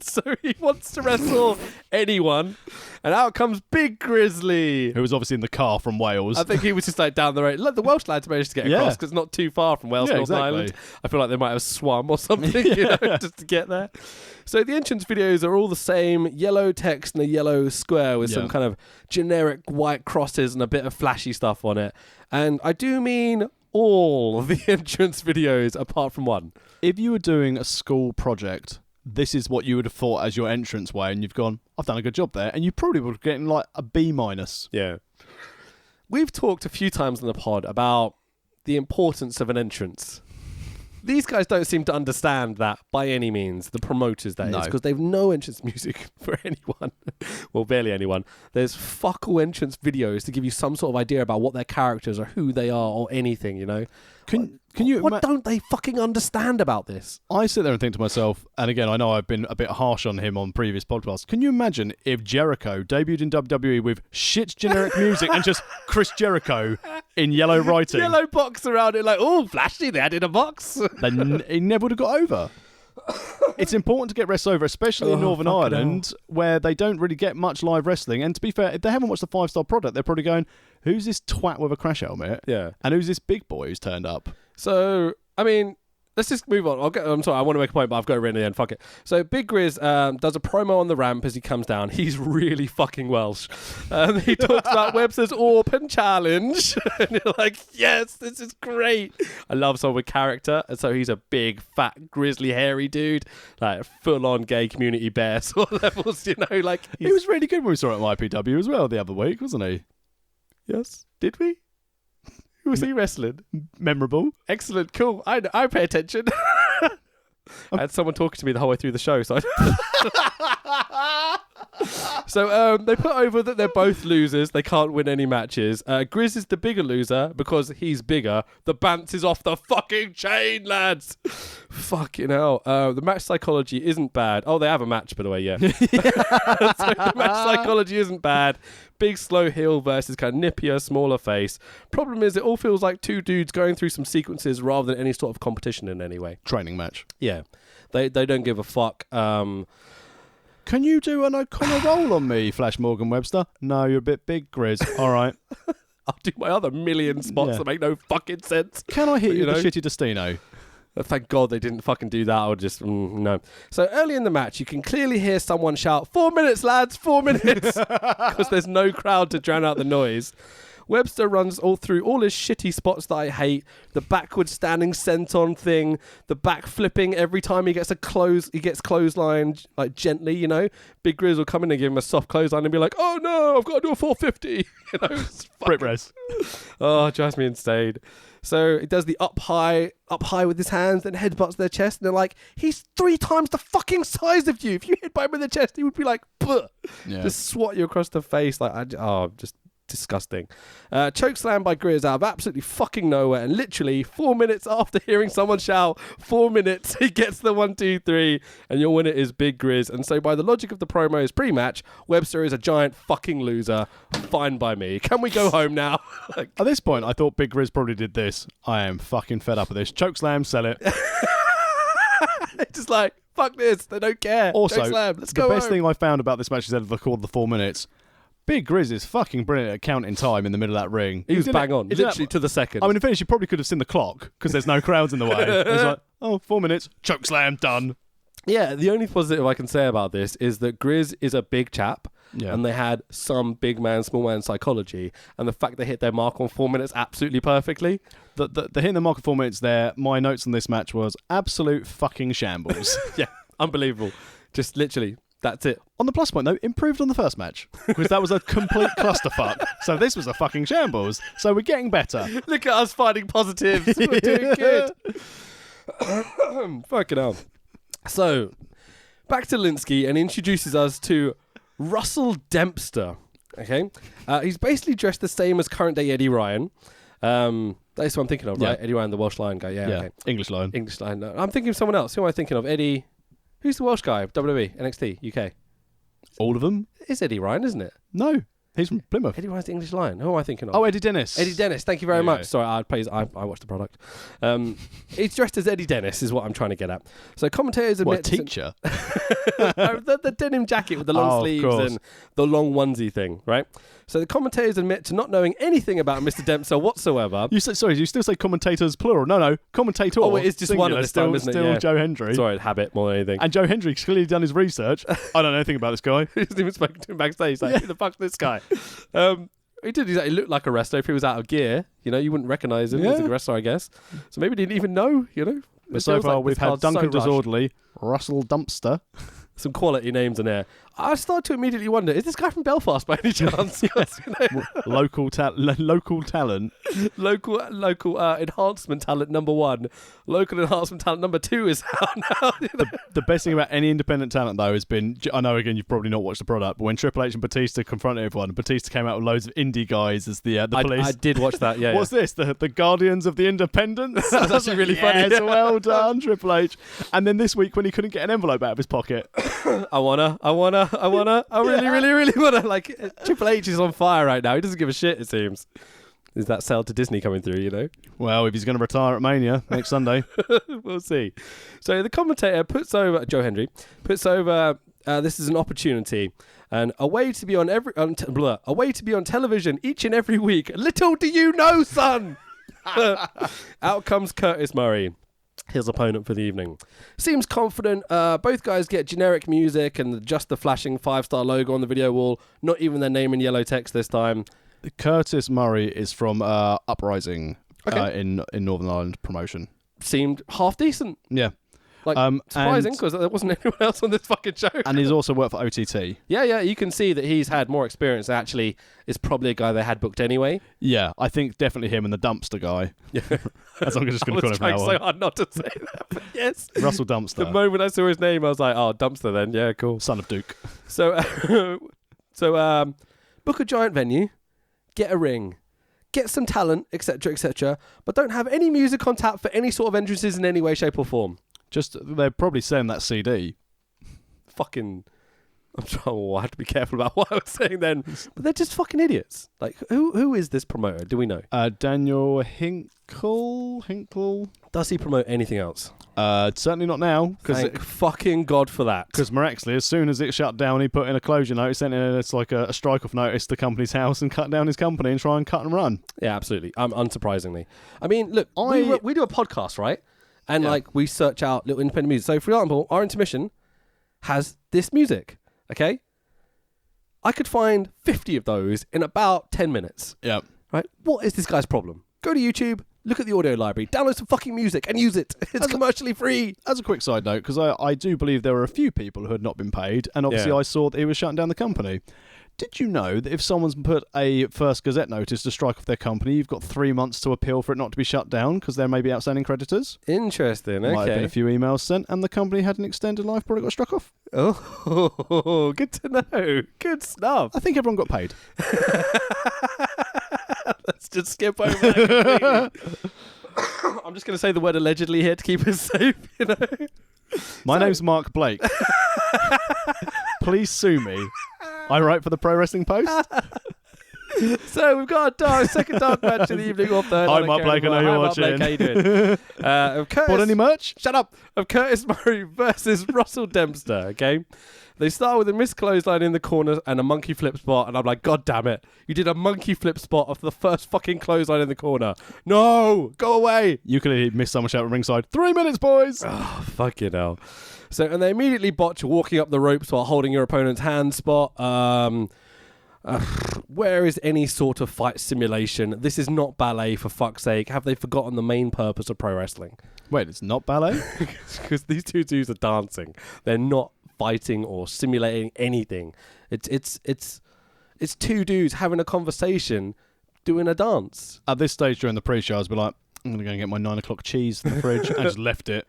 So he wants to wrestle anyone, and out comes Big Grizzly, who was obviously in the car from Wales. I think he was just like down the road. Like, the Welsh lads managed to get across because it's not too far from Wales, Northern Ireland. I feel like they might have swum or something, you know, just to get there. So the entrance videos are all the same, yellow text and a yellow square with some kind of generic white crosses and a bit of flashy stuff on it. And I do mean all of the entrance videos apart from one. If you were doing a school project, this is what you would have thought as your entrance way, and you've gone, I've done a good job there, and you probably would have gotten like a B-. Yeah. We've talked a few times on the pod about the importance of an entrance. These guys don't seem to understand that by any means, the promoters that is, because they've no entrance music for anyone. Well, barely anyone. There's fuck all entrance videos to give you some sort of idea about what their characters or who they are or anything, you know? Can you what don't they fucking understand about this? I sit there and think to myself, and again, I know I've been a bit harsh on him on previous podcasts. Can you imagine if Jericho debuted in WWE with shit generic music and just Chris Jericho in yellow writing? Yellow box around it, like, oh, flashy, they added a box. Then he never would have got over. It's important to get wrestlers over, especially in Northern Ireland, where they don't really get much live wrestling. And to be fair, if they haven't watched the 5-star product, they're probably going, who's this twat with a crash helmet? Yeah. And who's this big boy who's turned up? So, I mean, let's just move on. I'm sorry, I want to make a point, but I've got it written in the end. Fuck it. So Big Grizz does a promo on the ramp as he comes down. He's really fucking Welsh. He talks about Webster's Open Challenge. And you're like, yes, this is great. I love someone with character. And so he's a big, fat, grizzly, hairy dude. Like full-on gay community bear sort of levels, you know. Like He was really good when we saw it at IPW as well the other week, wasn't he? Yes. Did we? Who was he wrestling? Memorable. Excellent. Cool. I pay attention. I had someone talking to me the whole way through the show. So So they put over that they're both losers. They can't win any matches. Grizz is the bigger loser because he's bigger. The Bants is off the fucking chain, lads. Fucking hell. The match psychology isn't bad. Oh, they have a match, by the way, yeah. So the match psychology isn't bad. Big slow heel versus kind of nippier, smaller face. Problem is, it all feels like two dudes going through some sequences rather than any sort of competition in any way. Training match. Yeah. They don't give a fuck. Can you do an O'Connor roll on me, Flash Morgan Webster? No, you're a bit big, Grizz. All right. I'll do my other million spots that make no fucking sense. Can I hit you with know? a shitty Destino? Thank God they didn't fucking do that. Or just, no. So early in the match, you can clearly hear someone shout, 4 minutes, lads, 4 minutes. Because there's no crowd to drown out the noise. Webster runs through all his shitty spots that I hate. The backward standing senton thing. The back flipping every time he gets clotheslined, like gently, you know. Big Grizz will come in and give him a soft clothesline and be like, oh no, I've got to do a 450. You know, Brit Res. Oh, it drives me insane. So he does the up high with his hands, then headbutts their chest, and they're like, he's 3 times the fucking size of you. If you headbutt him in the chest, he would be like, just swat you across the face. Like, just disgusting. Chokeslam by Grizz out of absolutely fucking nowhere, and literally 4 minutes after hearing someone shout 4 minutes, he gets the 1, 2, 3, and your winner is Big Grizz. And so by the logic of the promos pre-match, Webster is a giant fucking loser. Fine by me. Can we go home now? At this point, I thought Big Grizz probably did this. I am fucking fed up with this. Chokeslam, sell it. It's just like, fuck this. They don't care. Also, Chokeslam, let's the go best home. thing I found about this match is that they called the 4 minutes. Big Grizz is fucking brilliant at counting time in the middle of that ring. He was bang on, literally to the second. I mean, in fairness, you probably could have seen the clock because there's no crowds in the way. It's like, 4 minutes, chokeslam, done. Yeah, the only positive I can say about this is that Grizz is a big chap, and they had some big man, small man psychology, and the fact they hit their mark on 4 minutes absolutely perfectly. The hitting the mark of 4 minutes there, my notes on this match was absolute fucking shambles. Yeah, unbelievable. Just literally... That's it. On the plus point, though, improved on the first match because that was a complete clusterfuck. So this was a fucking shambles. So we're getting better. Look at us finding positives. We're doing good. Fucking hell. So, back to Linsky, and he introduces us to Russell Dempster. Okay? He's basically dressed the same as current-day Eddie Ryan. That's what I'm thinking of, right? Eddie Ryan, the Welsh Lion guy. Yeah. Okay. English Lion. English Lion. No, I'm thinking of someone else. Who am I thinking of? Eddie... Who's the Welsh guy? WWE, NXT, UK. All of them? It's Eddie Ryan, isn't it? No, he's from Plymouth. Eddie Ryan's the English Lion. Who am I thinking of? Oh, Eddie Dennis. Eddie Dennis, thank you very much. Sorry, I watched the product. He's dressed as Eddie Dennis is what I'm trying to get at. So commentators admit... What, teacher? the denim jacket with the long sleeves and the long onesie thing, right? So the commentators admit to not knowing anything about Mr. Dempster whatsoever. You still say commentators plural. No, commentator. Oh, it is just singular. one at this time, isn't it? Still Joe Hendry. Sorry, habit more than anything. And Joe Hendry's clearly done his research. I don't know anything about this guy. He hasn't even spoken to him backstage. He's like, who the fuck's this guy? He did. He looked like a wrestler. If he was out of gear, you know, you wouldn't recognise him as a wrestler, I guess. So maybe he didn't even know, you know. But so far, we've had Duncan Disorderly, Russell Dumpster. Some quality names in there. I started to immediately wonder, is this guy from Belfast by any chance? You know? Local talent. Local enhancement talent number 1. Local enhancement talent number 2 is out now. The best thing about any independent talent, though, has been... I know, again, you've probably not watched the product, but when Triple H and Batista confronted everyone, Batista came out with loads of indie guys as the police. I did watch that, yeah. What's this? The Guardians of the Independence? That's actually really funny. Yes, well done, Triple H. And then this week, when he couldn't get an envelope out of his pocket... I really wanna. Like, Triple H is on fire right now. He doesn't give a shit, it seems. Is that sale to Disney coming through, you know? Well, if he's going to retire at Mania next Sunday. We'll see. So the commentator Joe Hendry puts over this is an opportunity and a way to be on television each and every week. Little do you know, son. Out comes Curtis Murray. his opponent for the evening. Seems confident. Both guys get generic music and just the flashing 5-star logo on the video wall. Not even their name in yellow text this time. Curtis Murray is from Uprising Okay. in Northern Ireland promotion. Seemed half decent. Yeah. Like, surprising, because there wasn't anyone else on this fucking show. And he's also worked for OTT. Yeah, you can see that he's had more experience. Actually, is probably a guy they had booked anyway. Yeah, I think definitely him and the dumpster guy. Yeah. As I'm just going to call him I now was trying so hard not to say that, but yes. Russell Dumpster. The moment I saw his name, I was like, oh, Dumpster then. Yeah, cool. Son of Duke. So book a giant venue, get a ring, get some talent, etc., but don't have any music on tap for any sort of entrances in any way, shape, or form. Just, they're probably selling that CD. Fucking, I'm trying. I have to be careful about what I was saying then. But they're just fucking idiots. Like, who is this promoter? Do we know? Daniel Hinkle. Does he promote anything else? Certainly not now. Thank fucking God for that. Because miraculously, as soon as it shut down, he put in a closure notice, sent in a strike-off notice to the company's house and cut down his company and try and cut and run. Yeah, absolutely. Unsurprisingly. I mean, look, we do a podcast, right? And we search out little independent music. So, for example, our intermission has this music, okay? I could find 50 of those in about 10 minutes. Yeah. Right? What is this guy's problem? Go to YouTube, look at the audio library, download some fucking music and use it. It's commercially free. As a quick side note, because I do believe there were a few people who had not been paid, and obviously I saw that he was shutting down the company. Did you know that if someone's put a First Gazette notice to strike off their company, you've got 3 months to appeal for it not to be shut down because there may be outstanding creditors? Interesting, okay. Might have been a few emails sent, and the company had an extended life before it got struck off. Oh, good to know. Good stuff. I think everyone got paid. Let's just skip over that completely. I'm just going to say the word allegedly here to keep us safe, you know. My name's Mark Blake. Please sue me. I write for the Pro Wrestling Post. So we've got a second dark match in the evening of third. Hi, Mark Blake. I know you're watching. Blake, how you doing? Bought any merch? Shut up. Of Curtis Murray versus Russell Dempster, okay? They start with a missed clothesline in the corner and a monkey flip spot, and I'm like, God damn it. You did a monkey flip spot off the first fucking clothesline in the corner. No! Go away! You could have missed someone shout at ringside. 3 minutes, boys! Oh, fucking hell. So, and they immediately botch walking up the ropes while holding your opponent's hand spot. Where is any sort of fight simulation? This is not ballet, for fuck's sake. Have they forgotten the main purpose of pro wrestling? Wait, it's not ballet? Because these two dudes are dancing. They're not fighting or simulating anything. It's two dudes having a conversation, doing a dance. At this stage during the pre-show, I was like, I'm going to go and get my 9 o'clock cheese in the fridge, and just left it.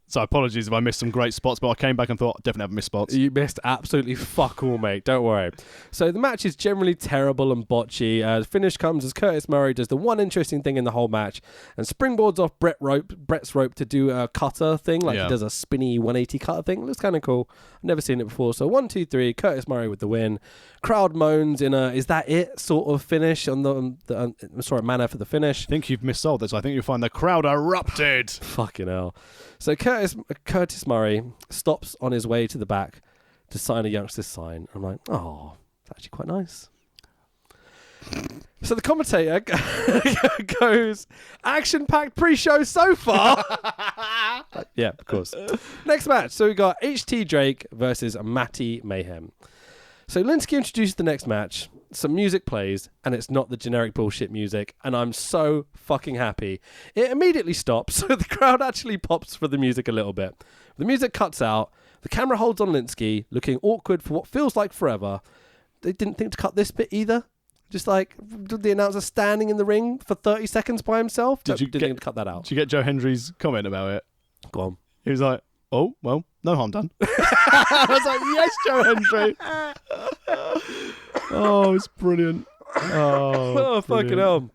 So apologies if I missed some great spots, but I came back and thought I definitely haven't missed spots. You missed absolutely fuck all, mate. Don't worry. So the match is generally terrible and botchy. The finish comes as Curtis Murray does the one interesting thing in the whole match and springboards off Brett's rope to do a cutter thing, like he does a spinny 180 cutter thing. It looks kind of cool. I've never seen it before. So 1, 2, 3, Curtis Murray with the win. Crowd moans in a "is that it" sort of finish on the manner for the finish. I think you've missold this. I think you'll find the crowd erupted. Fucking hell. So Curtis Murray stops on his way to the back to sign a youngster's sign. I'm like, oh, that's actually quite nice. So the commentator goes, action-packed pre-show so far. Yeah, of course. Next match. So we got HT Drake versus Matty Mayhem. So Linsky introduces the next match. Some music plays, and it's not the generic bullshit music, and I'm so fucking happy. It immediately stops, so the crowd actually pops for the music a little bit. The music cuts out. The camera holds on Linsky, looking awkward for what feels like forever. They didn't think to cut this bit either. Just like the announcer standing in the ring for 30 seconds by himself. Didn't think to cut that out. Did you get Joe Hendry's comment about it? Go on. He was like, oh, well, no harm done. I was like, yes, Joe Hendry. Oh, it's brilliant. Oh, fucking hell.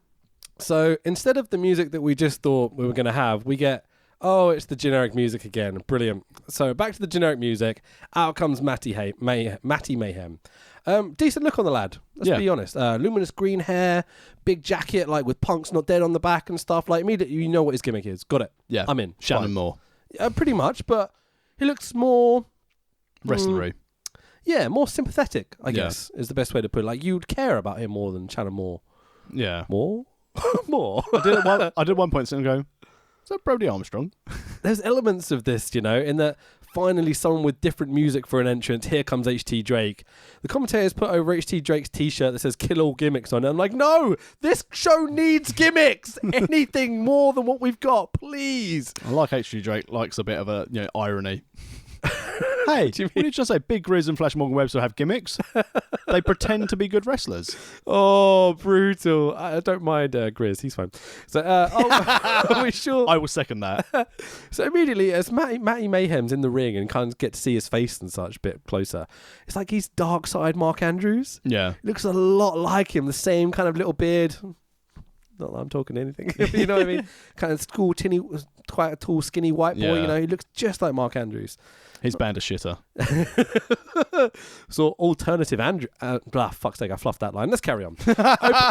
So instead of the music that we just thought we were going to have, we get, it's the generic music again. Brilliant. So back to the generic music. Out comes Matty Mayhem. Decent look on the lad. Let's be honest. Luminous green hair, big jacket, like with Punk's Not Dead on the back and stuff. Like immediately, you know what his gimmick is. Got it. Yeah. I'm in. Shannon Moore. Pretty much, but he looks more wrestlery. Yeah, more sympathetic, I guess, is the best way to put it. Like, you'd care about him more than Shannon Moore. Yeah. More? More? I did at one point sit and go, that Brody Armstrong? There's elements of this, in that finally someone with different music for an entrance. Here comes HT Drake. The commentators put over HT Drake's t-shirt that says "Kill all gimmicks" on it. I'm like, no, this show needs gimmicks. Anything more than what we've got, please. I like HT Drake likes a bit of a irony. Hey, what did you just say? Big Grizz and Flash Morgan Webster have gimmicks. They pretend to be good wrestlers. Oh, brutal. I don't mind Grizz. He's fine. So, are we sure? I will second that. So immediately, as Matty Mayhem's in the ring and kind of get to see his face and such a bit closer, it's like he's dark side Mark Andrews. Yeah. He looks a lot like him. The same kind of little beard. Not that I'm talking anything. You know what I mean? Kind of quite a tall, skinny white boy. Yeah. He looks just like Mark Andrews. His band a shitter. So alternative Andrew. Fuck's sake, I fluffed that line. Let's carry on.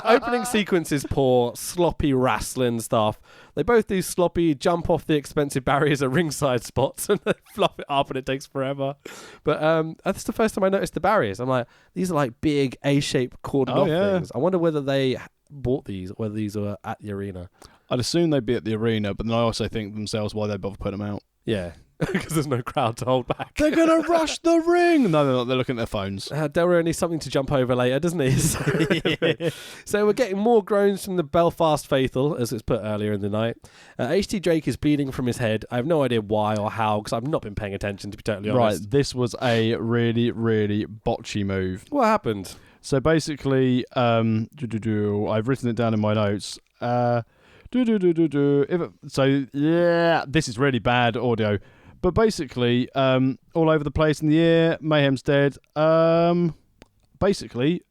Opening sequence is poor, sloppy wrestling stuff. They both do sloppy jump off the expensive barriers at ringside spots and they fluff it up and it takes forever. But that's the first time I noticed the barriers. I'm like, these are like big A-shaped cordoned off things. I wonder whether they bought these or whether these were at the arena. I'd assume they'd be at the arena, but then I also think themselves why they bother putting them out. Yeah. Because there's no crowd to hold back. They're going to rush the ring. No, they're not. They're looking at their phones. Delroy needs something to jump over later, doesn't he? So we're getting more groans from the Belfast faithful, as it's put earlier in the night. HT Drake is bleeding from his head. I have no idea why or how, because I've not been paying attention, to be totally honest. Right, this was a really, really botchy move. What happened? So basically, I've written it down in my notes. This is really bad audio. But basically, all over the place in the air, Mayhem's dead. Basically,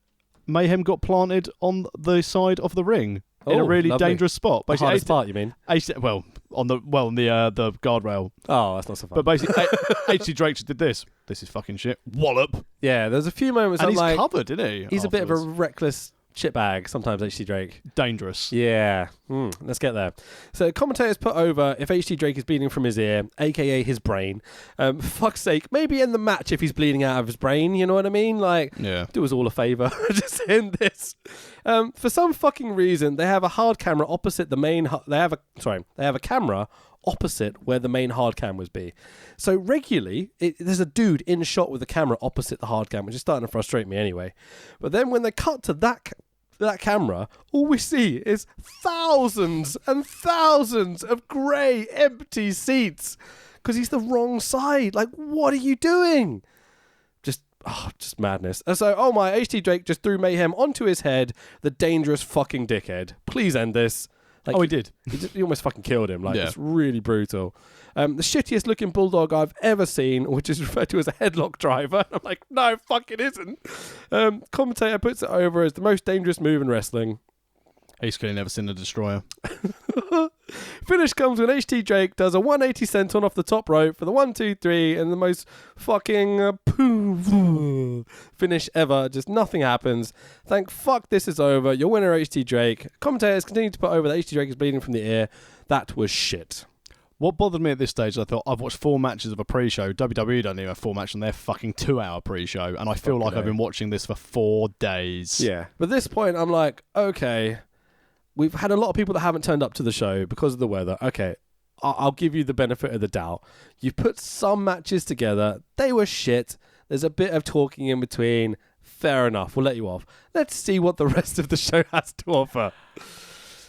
Mayhem got planted on the side of the ring in a really dangerous spot. Basically, the hardest part, you mean? On the guardrail. Oh, that's not so fun. But basically, HT Drake just did this. This is fucking shit. Wallop. Yeah, there's a few moments. And he's like, covered, isn't he? He's a bit of a reckless shitbag sometimes, HT Drake. Dangerous. Yeah. Let's get there. So commentators put over, if HT Drake is bleeding from his ear, aka his brain, fuck's sake, maybe end the match if he's bleeding out of his brain, you know what I mean? Like, do us all a favour. Just end this. For some fucking reason, they have a hard camera opposite the main... They have a camera opposite where the main hard cam would be. So regularly, there's a dude in shot with the camera opposite the hard cam, which is starting to frustrate me anyway. But then when they cut to that camera, all we see is thousands and thousands of grey, empty seats because he's the wrong side. Like, what are you doing? Just madness. And so, my HT Drake just threw Mayhem onto his head, the dangerous fucking dickhead. Please end this. Like, he did. He almost fucking killed him. Like, it's really brutal. The shittiest looking bulldog I've ever seen, which is referred to as a headlock driver. I'm like, no, fuck it isn't. Commentator puts it over as the most dangerous move in wrestling. He's clearly never seen a destroyer. Finish comes when HT Drake does a 180 senton off the top rope for the 1, 2, 3 and the most fucking finish ever. Just nothing happens. Thank fuck this is over. Your winner, HT Drake. Commentators continue to put over that HT Drake is bleeding from the ear. That was shit. What bothered me at this stage, I thought, I've watched 4 matches of a pre-show. WWE don't even have 4 matches on their fucking 2-hour pre-show. And I feel like I've been watching this for 4 days. Yeah. But at this point, I'm like, okay, we've had a lot of people that haven't turned up to the show because of the weather. Okay, I'll give you the benefit of the doubt. You've put some matches together. They were shit. There's a bit of talking in between. Fair enough. We'll let you off. Let's see what the rest of the show has to offer.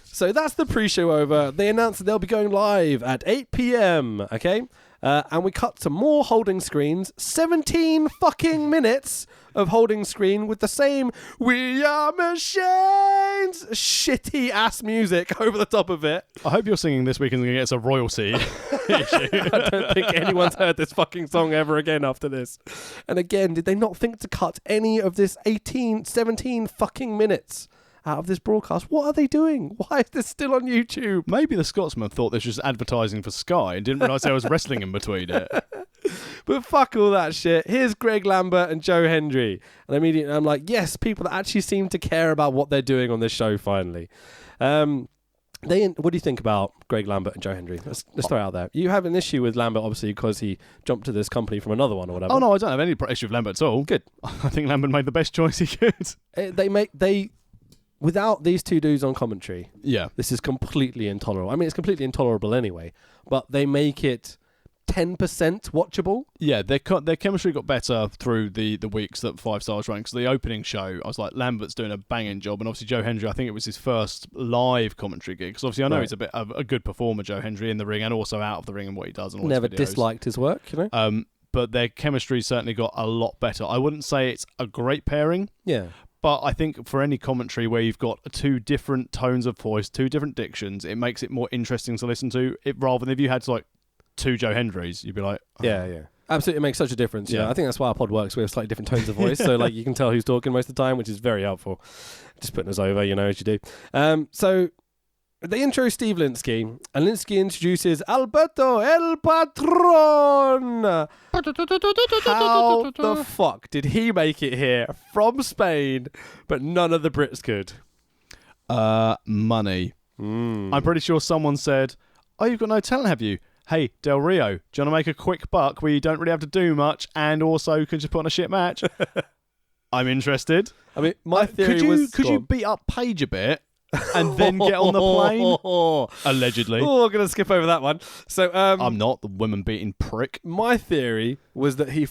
So that's the pre-show over. They announced that they'll be going live at 8 p.m. Okay? And we cut to more holding screens. 17 fucking minutes of holding screen with the same "We Are Machines" shitty ass music over the top of it. I hope you're singing this week and going to get us a royalty issue. I don't think anyone's heard this fucking song ever again after this. And again, did they not think to cut any of this 17 fucking minutes out of this broadcast? What are they doing? Why is this still on YouTube? Maybe the Scotsman thought this was advertising for Sky and didn't realise there was wrestling in between it. But fuck all that shit. Here's Greg Lambert and Joe Hendry. And immediately I'm like, yes, people that actually seem to care about what they're doing on this show finally. What do you think about Greg Lambert and Joe Hendry? Let's throw it out there. You have an issue with Lambert, obviously, because he jumped to this company from another one or whatever. Oh, no, I don't have any issue with Lambert at all. Good. I think Lambert made the best choice he could. without these two dudes on commentary, Yeah. this is completely intolerable. I mean, it's completely intolerable anyway, but they make it 10% watchable. Yeah, their chemistry got better through the weeks that 5 Stars ran. Because the opening show, I was like, Lambert's doing a banging job, and obviously Joe Hendry, I think it was his first live commentary gig. Because obviously I know he's a bit of a good performer, Joe Hendry, in the ring and also out of the ring and what he does and all Never his videos. disliked his work, you know. But their chemistry certainly got a lot better. I wouldn't say it's a great pairing. Yeah. But I think for any commentary where you've got 2 different tones of voice, 2 different dictions, it makes it more interesting to listen to. It rather than if you had like 2 Joe Hendrys, you'd be like, oh. Yeah. Absolutely, it makes such a difference. Yeah, I think that's why our pod works. We have slightly different tones of voice, so like you can tell who's talking most of the time, which is very helpful. Just putting us over, as you do. So they intro Steve Linsky, and Linsky introduces Alberto El Patron. How the fuck did he make it here from Spain, but none of the Brits could? Money. I'm pretty sure someone said, "Oh, you've got no talent, have you? Hey, Del Rio, do you want to make a quick buck where you don't really have to do much and also can just put on a shit match?" I'm interested. I mean, my theory could you beat up Paige a bit and then get on the plane? Allegedly. Oh, I'm going to skip over that one. So I'm not the woman-beating prick. My theory was that he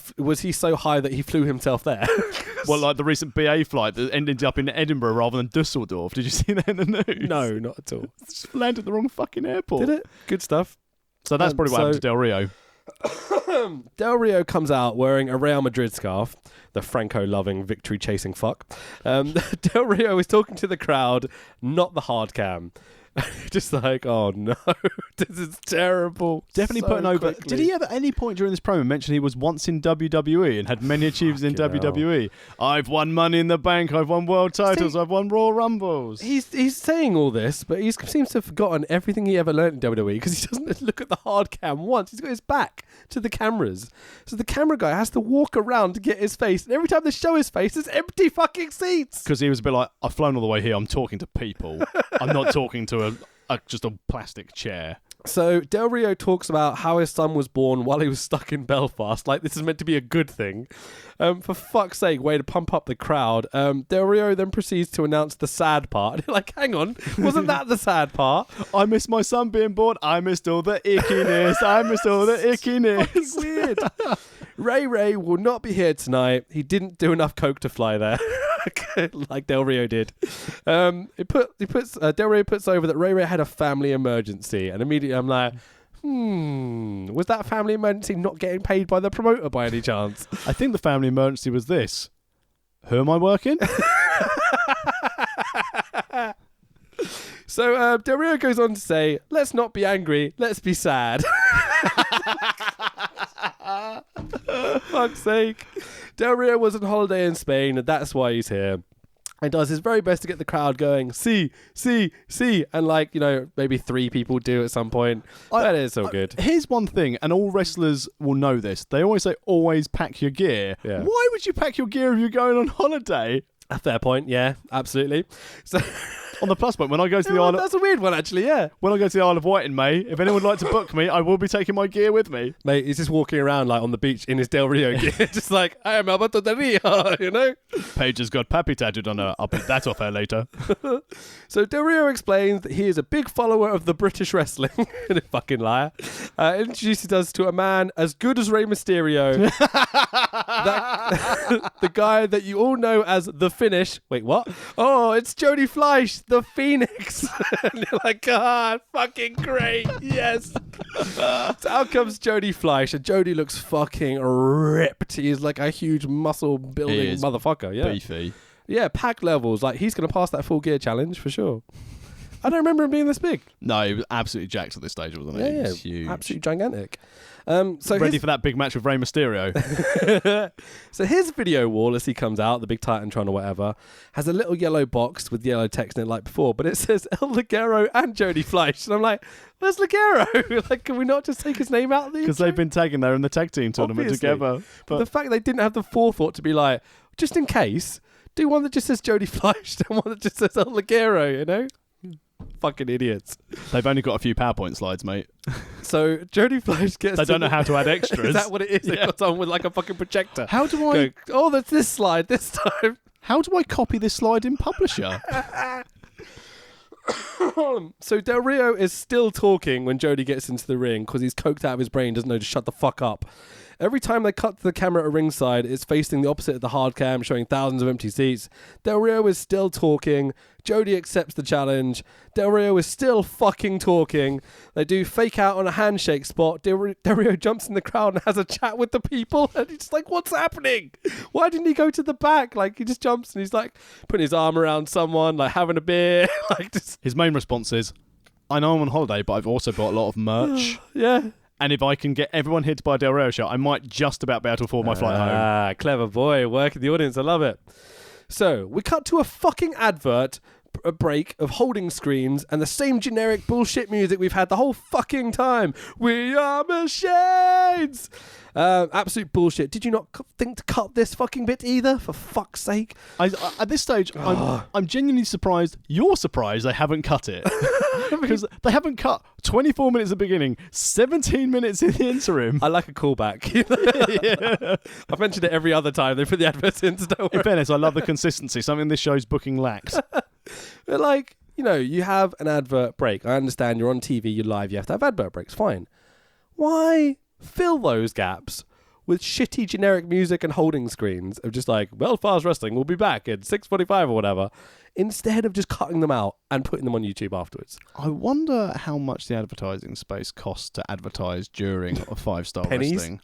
so high that he flew himself there. Well, like the recent BA flight that ended up in Edinburgh rather than Dusseldorf. Did you see that in the news? No, not at all. It just landed at the wrong fucking airport. Did it? Good stuff. So that's probably what happened to Del Rio. Del Rio comes out wearing a Real Madrid scarf, the Franco-loving, victory-chasing fuck. Del Rio is talking to the crowd, not the hard cam. Just like, oh no, this is terrible. Definitely so putting over. quickly. Did he ever at any point during this promo mention he was once in WWE and had many achievements in WWE? I've won Money in the Bank, I've won world titles, I've won Royal Rumbles. He's saying all this, but he seems to have forgotten everything he ever learned in WWE because he doesn't look at the hard cam once. He's got his back to the cameras. So the camera guy has to walk around to get his face. And every time they show his face, there's empty fucking seats. Because he was a bit like, I've flown all the way here, I'm talking to people. I'm not talking to just a plastic chair. So Del Rio talks about how his son was born while he was stuck in Belfast. Like, this is meant to be a good thing. For fuck's sake, way to pump up the crowd. Del Rio then proceeds to announce the sad part. Like, hang on, wasn't that the sad part? I missed my son being born. I missed all the ickiness. I missed all the ickiness. It's weird. Ray will not be here tonight. He didn't do enough coke to fly there. Like Del Rio did. Del Rio puts over that Ray had a family emergency, and immediately I'm like, was that family emergency not getting paid by the promoter by any chance? I think the family emergency was this. Who am I working? So Del Rio goes on to say, let's not be angry, let's be sad. Fuck's sake. Del Rio was on holiday in Spain, and that's why he's here. And does his very best to get the crowd going, see. And like, maybe 3 people do at some point. That is so good. Here's one thing, and all wrestlers will know this. They always say, always pack your gear. Yeah. Why would you pack your gear if you're going on holiday? A fair point, yeah, absolutely. So on the plus point, when I go to the Isle of... That's a weird one, actually, yeah. When I go to the Isle of Wight in May, if anyone would like to book me, I will be taking my gear with me. Mate, he's just walking around like on the beach in his Del Rio gear, just like, I am Alberto Del Rio, Paige has got Pappy tattooed on her. I'll put that off her later. So Del Rio explains that he is a big follower of the British wrestling, a fucking liar. Introduces us to a man as good as Rey Mysterio, the guy that you all know as The Finish. Wait, what? Oh, it's Jody Fleisch, the Phoenix. And you're like, God, fucking great, yes. So out comes Jody Fleisch, and Jody looks fucking ripped. He's like a huge muscle building motherfucker. Yeah, beefy. Yeah, pack levels. Like, he's gonna pass that full gear challenge for sure. I don't remember him being this big. No, he was absolutely jacked at this stage, wasn't he? Yeah, He was huge. absolutely gigantic. So ready for that big match with Rey Mysterio. So his video wall, as he comes out, the big Titantron or whatever, has a little yellow box with yellow text in it like before, but it says El Ligero and Jody Fleisch. And I'm like, where's Ligero? Like, can we not just take his name out of the Because they've been tagging there in the tag team tournament together. But the fact they didn't have the forethought to be like, just in case, do one that just says Jody Fleisch and one that just says El Ligero, Fucking idiots. They've only got a few PowerPoint slides, mate. So Jody Fleisch gets... They don't know how to add extras. Is that what it is? They've got on with like a fucking projector. How do I... Go, oh, that's this slide this time. How do I copy this slide in Publisher? So Del Rio is still talking when Jody gets into the ring because he's coked out of his brain, doesn't know to shut the fuck up. Every time they cut to the camera at ringside, it's facing the opposite of the hard cam, showing thousands of empty seats. Del Rio is still talking. Jody accepts the challenge. Del Rio is still fucking talking. They do fake out on a handshake spot. Del Rio jumps in the crowd and has a chat with the people. And he's just like, what's happening? Why didn't he go to the back? Like, he just jumps and he's like putting his arm around someone, like having a beer. Like, just... His main response is, I know I'm on holiday, but I've also bought a lot of merch. Yeah. And if I can get everyone here to buy a Del Rio shirt, I might just about be able to afford my flight home. Ah, clever boy. Working the audience. I love it. So, we cut to a fucking advert, a break of holding screens, and the same generic bullshit music we've had the whole fucking time. We are machines! Absolute bullshit. Did you not think to cut this fucking bit either? For fuck's sake. At this stage, I'm genuinely surprised. You're surprised they haven't cut it. Because they haven't cut 24 minutes at the beginning, 17 minutes in the interim. I like a callback. Yeah. I've mentioned it every other time they put the adverts in, so don't worry. In fairness, I love the consistency. Something this show's booking lacks. But like, you know, you have an advert break. I understand you're on TV, you're live, you have to have advert breaks. Fine. Why fill those gaps with shitty generic music and holding screens of just like, Belfast Wrestling will be back at 6:45 or whatever, instead of just cutting them out and putting them on YouTube afterwards? I wonder how much the advertising space costs to advertise during a 5-star Pennies? wrestling.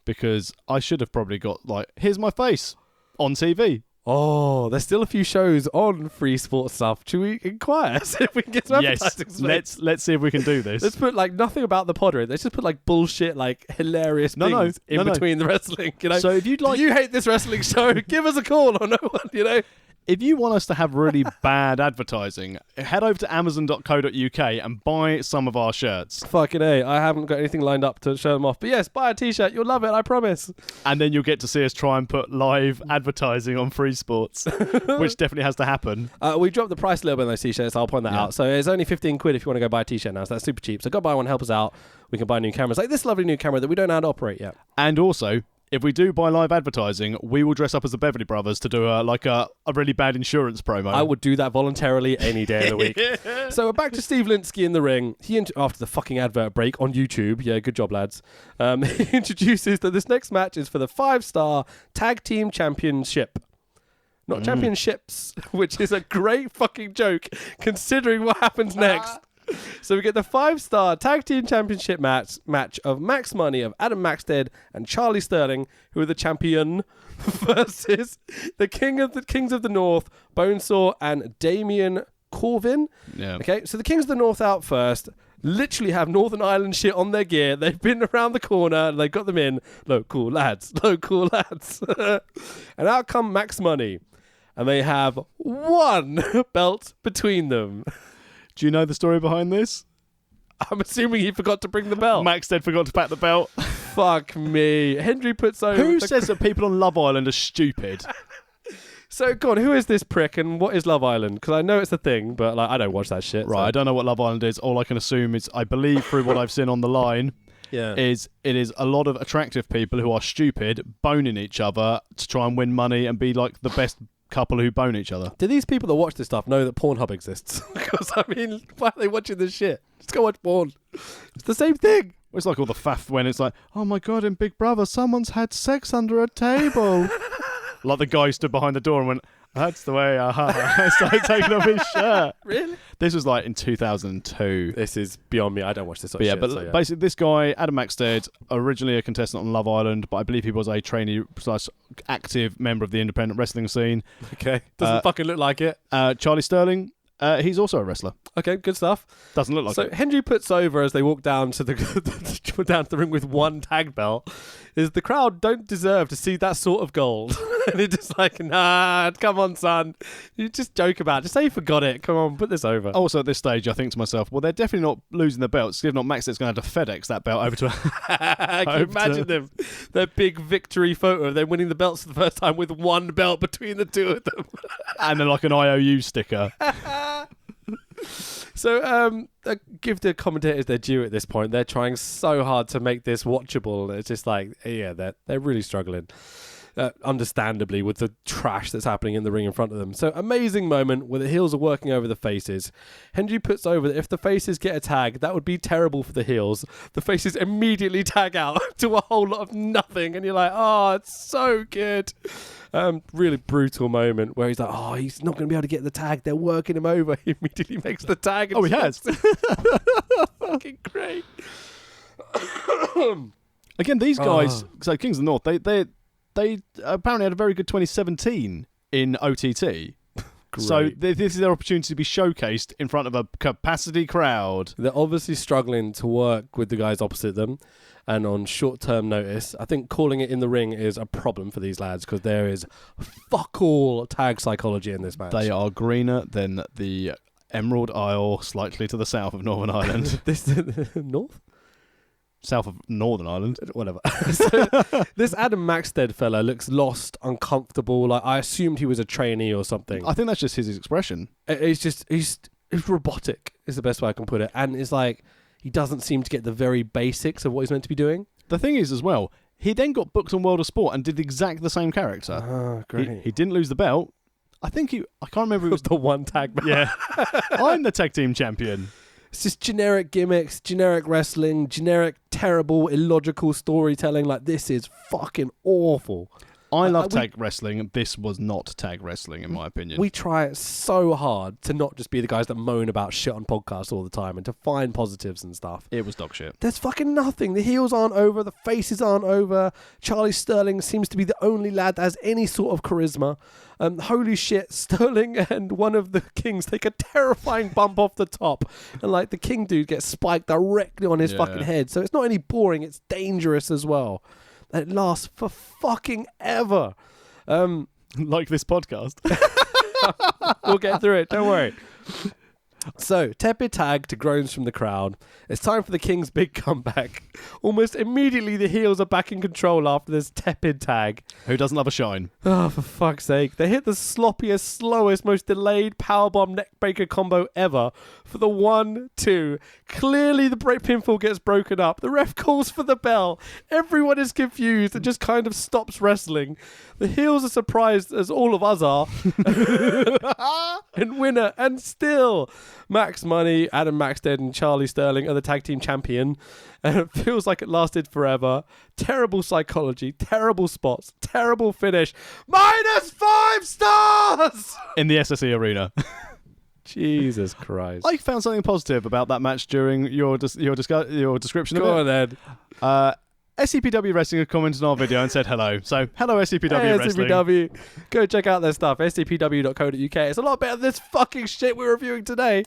Because I should have probably got like, here's my face on TV. Oh, there's still a few shows on free sports stuff. Should we inquire? See if we can get some advertising space? Let's see if we can do this. Let's put like nothing about the pod in. Let's just put like bullshit, like hilarious things in between the wrestling. You know. So if you'd like, do you hate this wrestling show? Give us a call or no one. You know. If you want us to have really bad advertising, head over to amazon.co.uk and buy some of our shirts. Fucking A. I haven't got anything lined up to show them off. But yes, buy a t-shirt. You'll love it, I promise. And then you'll get to see us try and put live advertising on Free Sports, which definitely has to happen. We dropped the price a little bit on those t-shirts, so I'll point that out. So it's only 15 quid if you want to go buy a t-shirt now. So that's super cheap. So go buy one, help us out. We can buy new cameras. Like this lovely new camera that we don't know how to operate yet. And also, if we do buy live advertising, we will dress up as the Beverly Brothers to do a really bad insurance promo. I would do that voluntarily any day of the week. So we're back to Steve Linsky in the ring. He after the fucking advert break on YouTube. Yeah, good job, lads. He introduces that this next match is for the 5-star tag team championship. Not championships, which is a great fucking joke considering what happens next. So we get the 5-star tag team championship match of Max Money of Adam Maxted and Charlie Sterling, who are the champion, versus the Kings of the North, Bonesaw and Damian Corvin. Yeah. Okay, so the Kings of the North out first. Literally have Northern Ireland shit on their gear. They've been around the corner and they got them in. Local lads. And out come Max Money. And they have one belt between them. Do you know the story behind this? I'm assuming he forgot to bring the belt. Maxted forgot to pack the belt. Fuck me. Hendry puts over... Who says that people on Love Island are stupid? So, go on, who is this prick and what is Love Island? Because I know it's a thing, but like I don't watch that shit. Right, so. I don't know what Love Island is. All I can assume is, I believe through what I've seen on the line, is it is a lot of attractive people who are stupid boning each other to try and win money and be like the best couple who bone each other. Do these people that watch this stuff know that Pornhub exists? Because, I mean, why are they watching this shit? Just go watch porn. It's the same thing. It's like all the faff when it's like, oh my god, in Big Brother, someone's had sex under a table. Like the guy stood behind the door and went, that's the way I started taking off his shirt. Really? This was like in 2002. This is beyond me. I don't watch this sort of shit. But basically this guy, Adam Maxted, originally a contestant on Love Island, but I believe he was a trainee / active member of the independent wrestling scene. Okay. Doesn't fucking look like it. Charlie Sterling, he's also a wrestler. Okay, good stuff. Doesn't look like it. So Hendry puts over as they walk down to the down to the ring with one tag belt. Is the crowd don't deserve to see that sort of gold. And they're just like, nah, come on, son. You just joke about it. Just say you forgot it. Come on, put this over. Also, at this stage, I think to myself, well, they're definitely not losing the belts. If not, Maxed's going to have to FedEx that belt over to... Can you imagine them? Their big victory photo of them winning the belts for the first time with one belt between the two of them. And then like an IOU sticker. So, give the commentators their due at this point. They're trying so hard to make this watchable. It's just like, yeah, they're really struggling. understandably, with the trash that's happening in the ring in front of them. So amazing moment where the heels are working over the faces. Hendry puts over that if the faces get a tag, that would be terrible for the heels. The faces immediately tag out to a whole lot of nothing, and you're like, oh, it's so good. Really brutal moment where he's like, oh, he's not going to be able to get the tag. They're working him over. He immediately makes the tag. Oh, he has. Fucking great. Again, these guys, so Kings of the North, they apparently had a very good 2017 in OTT. So this is their opportunity to be showcased in front of a capacity crowd. They're obviously struggling to work with the guys opposite them and on short-term notice. I think calling it in the ring is a problem for these lads because there is fuck all tag psychology in this match. They are greener than the Emerald Isle, slightly to the south of Northern Ireland. This north? South of Northern Ireland. Whatever. So, this Adam Maxted fella looks lost, uncomfortable. Like I assumed he was a trainee or something. I think that's just his expression. He's robotic is the best way I can put it. And it's like he doesn't seem to get the very basics of what he's meant to be doing. The thing is as well, he then got booked on World of Sport and did exactly the same character. Oh, great. He didn't lose the belt. I can't remember. It was the one tag match. Yeah. I'm the tag team champion. It's just generic gimmicks, generic wrestling, generic, terrible, illogical storytelling. Like, this is fucking awful. I love tag wrestling. This was not tag wrestling, in my opinion. We try so hard to not just be the guys that moan about shit on podcasts all the time and to find positives and stuff. It was dog shit. There's fucking nothing. The heels aren't over. The faces aren't over. Charlie Sterling seems to be the only lad that has any sort of charisma. Holy shit, Sterling and one of the Kings take a terrifying bump off the top. And like the King dude gets spiked directly on his fucking head. So it's not only boring, it's dangerous as well. It lasts for fucking ever. Like this podcast. We'll get through it, don't worry. So, tepid tag to groans from the crowd. It's time for the King's big comeback. Almost immediately, the heels are back in control after this tepid tag. Who doesn't love a shine? Oh, for fuck's sake. They hit the sloppiest, slowest, most delayed powerbomb neckbreaker combo ever for the 1-2. Clearly, the pinfall gets broken up. The ref calls for the bell. Everyone is confused and just kind of stops wrestling. The heels are surprised, as all of us are. And winner. And still, Max Money, Adam Maxted, and Charlie Sterling are the tag team champion. And it feels like it lasted forever. Terrible psychology, terrible spots, terrible finish. -5 stars! In the SSE arena. Jesus Christ. I found something positive about that match during your description of it. Go on then. SCPW Wrestling have commented on our video and said hello. So, hello SCPW Wrestling. SCPW. Go check out their stuff. scpw.co.uk. It's a lot better than this fucking shit we're reviewing today.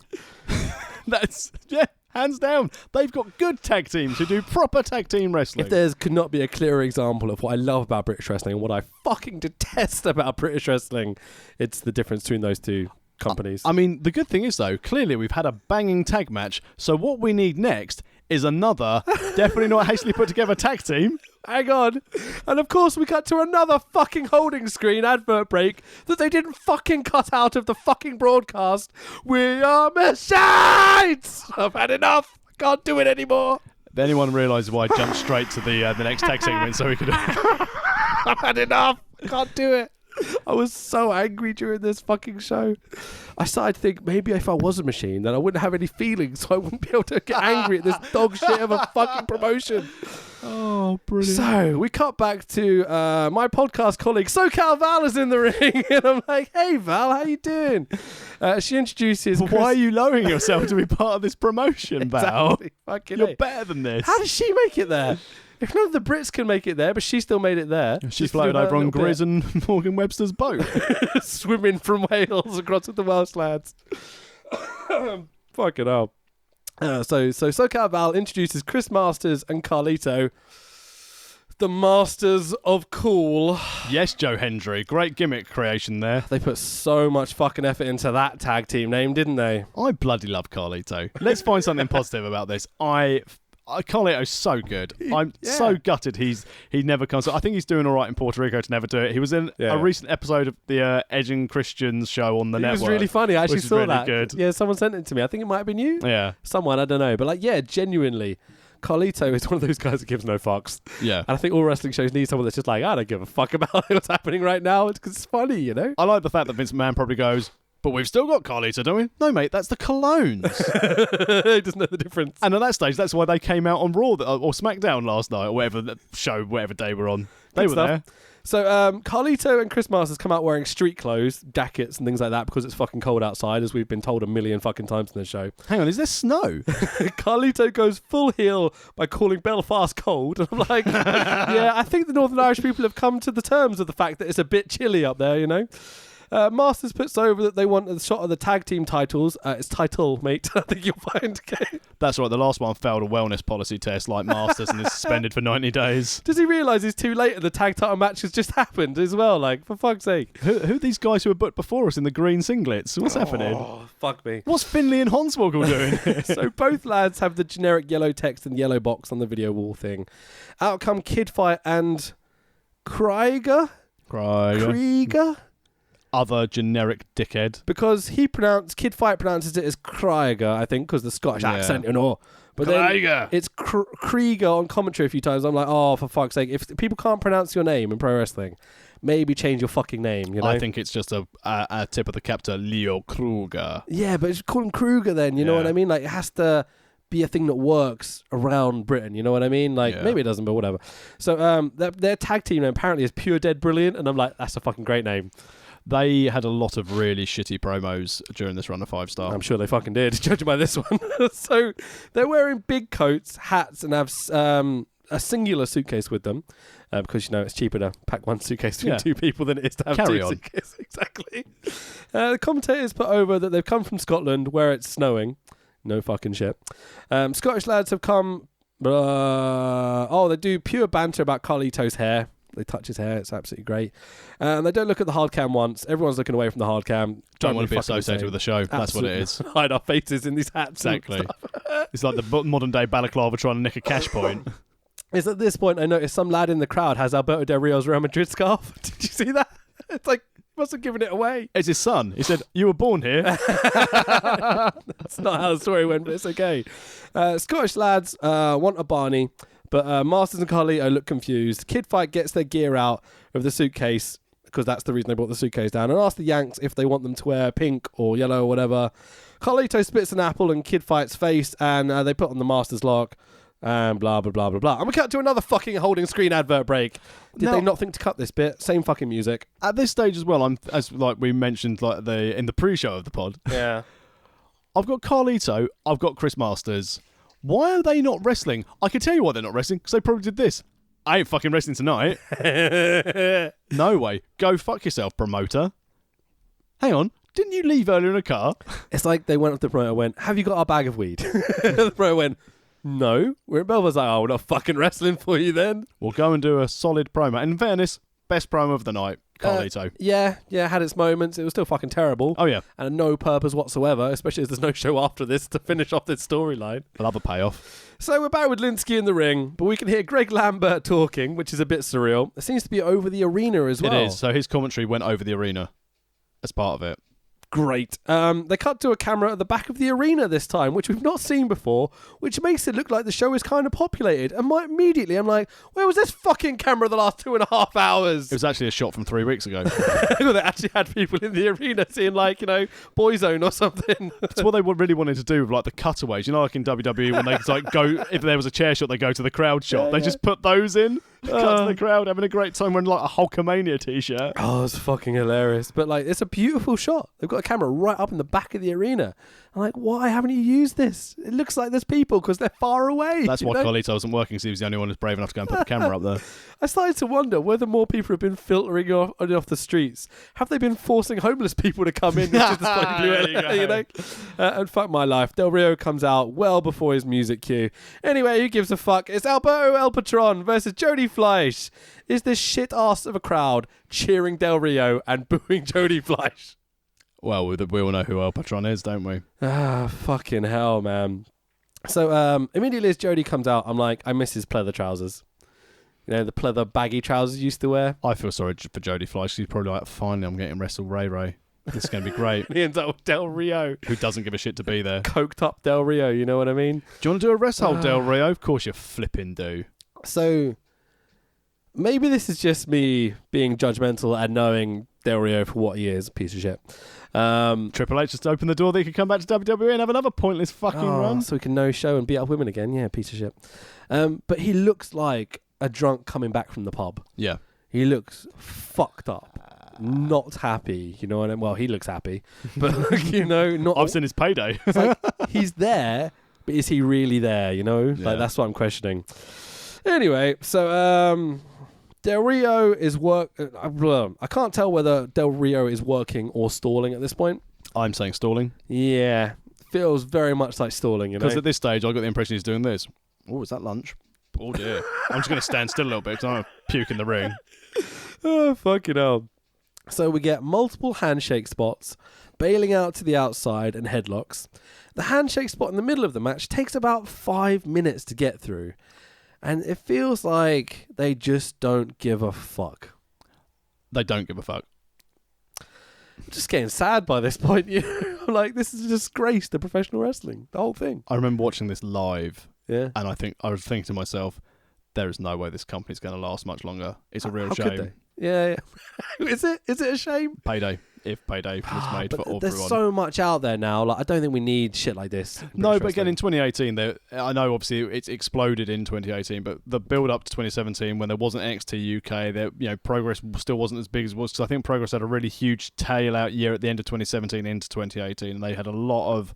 Hands down. They've got good tag teams who do proper tag team wrestling. If there could not be a clearer example of what I love about British wrestling and what I fucking detest about British wrestling, it's the difference between those two companies. I mean, the good thing is, though, clearly we've had a banging tag match, so what we need next is another, definitely not hastily put together tag team. Hang on. And of course we cut to another fucking holding screen advert break that they didn't fucking cut out of the fucking broadcast. We are machines! I've had enough. I can't do it anymore. If anyone realises why I jumped straight to the next tag segment so we could... I've had enough. I can't do it. I was so angry during this fucking show. I started to think maybe if I was a machine, then I wouldn't have any feelings, so I wouldn't be able to get angry at this dog shit of a fucking promotion. Oh, brilliant. So, we cut back to my podcast colleague, SoCal Val is in the ring. And I'm like, hey, Val, how you doing? She introduces... Why are you lowering yourself to be part of this promotion, Val? Exactly. You're better than this. How does she make it there? If none of the Brits can make it there, but she still made it there. She floated over on Grizz and Morgan Webster's boat. Swimming from Wales across with the Welsh lads. Fucking hell. So SoCal Val introduces Chris Masters and Carlito, the Masters of Cool. Yes, Joe Hendry. Great gimmick creation there. They put so much fucking effort into that tag team name, didn't they? I bloody love Carlito. Let's find something positive about this. Carlito's so good. I'm so gutted he never comes. I think he's doing all right in Puerto Rico to never do it. He was in a recent episode of the Edge and Christians show on the network. It was really funny. I actually saw really that. Good. Yeah, someone sent it to me. I think it might have been you. Yeah. Someone, I don't know. But genuinely, Carlito is one of those guys that gives no fucks. Yeah. And I think all wrestling shows need someone that's just like, I don't give a fuck about what's happening right now. It's 'cause it's funny, you know? I like the fact that Vince McMahon probably goes, but we've still got Carlito, don't we? No, mate, that's the colognes. He doesn't know the difference. And at that stage, that's why they came out on Raw or SmackDown last night, or whatever show, whatever day we're on. They were there. So Carlito and Chris Masters come out wearing street clothes, jackets and things like that because it's fucking cold outside, as we've been told a million fucking times in the show. Hang on, is there snow? Carlito goes full heel by calling Belfast cold. And I'm like, yeah, I think the Northern Irish people have come to the terms of the fact that it's a bit chilly up there, you know? Masters puts over that they want a shot of the tag team titles. It's title, mate. I think you'll find. That's right. The last one failed a wellness policy test like Masters and is suspended for 90 days. Does he realise he's too late and the tag title match has just happened as well? Like, for fuck's sake. Who are these guys who were booked before us in the green singlets? What's happening? Oh, fuck me. What's Finley and Hornswoggle doing? So both lads have the generic yellow text and yellow box on the video wall thing. Out come Kid Fight and Krieger? Other generic dickhead. Because Kid Fight pronounces it as Krieger, I think, because the Scottish accent, you know. But Krieger. then it's Krieger on commentary a few times. I'm like, oh, for fuck's sake. If people can't pronounce your name in pro wrestling, maybe change your fucking name, you know? I think it's just a tip of the cap to Leo Kruger. Yeah, but just call him Kruger then, you know what I mean? Like, it has to be a thing that works around Britain, you know what I mean? Like, maybe it doesn't, but whatever. So their tag team name apparently is Pure Dead Brilliant, and I'm like, that's a fucking great name. They had a lot of really shitty promos during this run of 5-star. I'm sure they fucking did, judging by this one. So they're wearing big coats, hats, and have a singular suitcase with them. Because, you know, it's cheaper to pack one suitcase between two people than it is to have two suitcases. Exactly. The commentators put over that they've come from Scotland where it's snowing. No fucking shit. Scottish lads have come... they do pure banter about Carlito's hair. They touch his hair. It's absolutely great. And they don't look at the hard cam once. Everyone's looking away from the hard cam. Don't want to be associated with the show. Absolutely. That's what it is. Hide our faces in these hats. Exactly. It's like the modern day balaclava trying to nick a cash point. It's at this point I noticed some lad in the crowd has Alberto Del Rio's Real Madrid scarf. Did you see that? It's like, must have given it away. It's his son. He said, you were born here. That's not how the story went, but it's okay. Scottish lads want a Barney. But Masters and Carlito look confused. Kid Fight gets their gear out of the suitcase, because that's the reason they brought the suitcase down, and asks the Yanks if they want them to wear pink or yellow or whatever. Carlito spits an apple in Kid Fight's face, and they put on the Master's lock, and blah, blah, blah, blah, blah. And we cut to another fucking holding screen advert break. Did they not think to cut this bit? Same fucking music. At this stage as well, as like we mentioned like in the pre-show of the pod. Yeah. I've got Carlito, I've got Chris Masters. Why are they not wrestling? I can tell you why they're not wrestling, because they probably did this. I ain't fucking wrestling tonight. No way. Go fuck yourself, promoter. Hang on. Didn't you leave earlier in a car? It's like they went up to the promoter and went, have you got our bag of weed? The promoter went, no. We're in Belfast. Like, oh, we're not fucking wrestling for you then. We'll go and do a solid promo. And in fairness, best promo of the night. Carlito. Yeah, had its moments. It was still fucking terrible. Oh, yeah. And no purpose whatsoever, especially as there's no show after this to finish off this storyline. I'll have a payoff. So we're back with Linsky in the ring, but we can hear Greg Lambert talking, which is a bit surreal. It seems to be over the arena as well. It is. So his commentary went over the arena as part of it. Great. They cut to a camera at the back of the arena this time, which we've not seen before, which makes it look like the show is kind of populated. And immediately I'm like, where was this fucking camera the last 2.5 hours? It was actually a shot from 3 weeks ago. They actually had people in the arena seeing, like, you know, Boyzone or something. It's what they really wanted to do with, like, the cutaways. You know, like in WWE when they like go, if there was a chair shot, they go to the crowd shot. They just put those in. Cut to the crowd having a great time wearing like a Hulkamania t-shirt. Oh, it's fucking hilarious. But like, it's a beautiful shot. They've got a camera right up in the back of the arena. I'm like, why haven't you used this? It looks like there's people because they're far away. That's why Carlito wasn't working, because he was the only one who's brave enough to go and put the camera up there. I started to wonder whether more people have been filtering off the streets. Have they been forcing homeless people to come in? Which is the you know? And fuck my life. Del Rio comes out well before his music cue. Anyway, who gives a fuck? It's Alberto El Patron versus Jody Fleisch. Is this shit ass of a crowd cheering Del Rio and booing Jody Fleisch? Well, we all know who El Patron is, don't we? Ah, fucking hell, man. So immediately as Jody comes out, I'm like, I miss his pleather trousers. You know, the pleather baggy trousers he used to wear. I feel sorry for Jody Fleisch. She's probably like, finally I'm getting wrestle Ray Ray. This is going to be great. He ends up with Del Rio. Who doesn't give a shit to be there? Coked up Del Rio, you know what I mean? Do you want to do a rest hold, Del Rio? Of course you flipping do. So, maybe this is just me being judgmental and knowing Del Rio for what he is, a piece of shit. Triple H just opened the door that he could come back to WWE and have another pointless fucking run. So he can no show and beat up women again. Yeah, piece of shit. But he looks like a drunk coming back from the pub. Yeah. He looks fucked up. Not happy, you know what I mean? Well, he looks happy, but not. I've seen his payday. It's like, he's there, but is he really there? You know, Yeah. like that's what I'm questioning. Anyway, so Del Rio is I can't tell whether Del Rio is working or stalling at this point. I'm saying stalling. Yeah, feels very much like stalling. You know, Because at this stage, I got the impression he's doing this. Oh, is that lunch? Oh dear. I'm just going to stand still a little bit because I'm going to puke in the ring. Oh, fucking hell. So we get multiple handshake spots, bailing out to the outside and headlocks. The handshake spot in the middle of the match takes about 5 minutes to get through. And it feels like they just don't give a fuck. They don't give a fuck. I'm just getting sad by this point. You know? Like, this is a disgrace to professional wrestling. The whole thing. I remember watching this live, Yeah. and I was thinking to myself, there is no way this company's going to last much longer. It's a real How shame. could they? Yeah. Is it a shame? Payday. If Payday was made for There's everyone. so much out there now. Like, I don't think we need shit like this. No, but again, in 2018, I know obviously it's exploded in 2018, but the build up to 2017, when there wasn't NXT UK, Progress still wasn't as big as it was, because I think Progress had a really huge tail out year at the end of 2017 into 2018, and they had a lot of,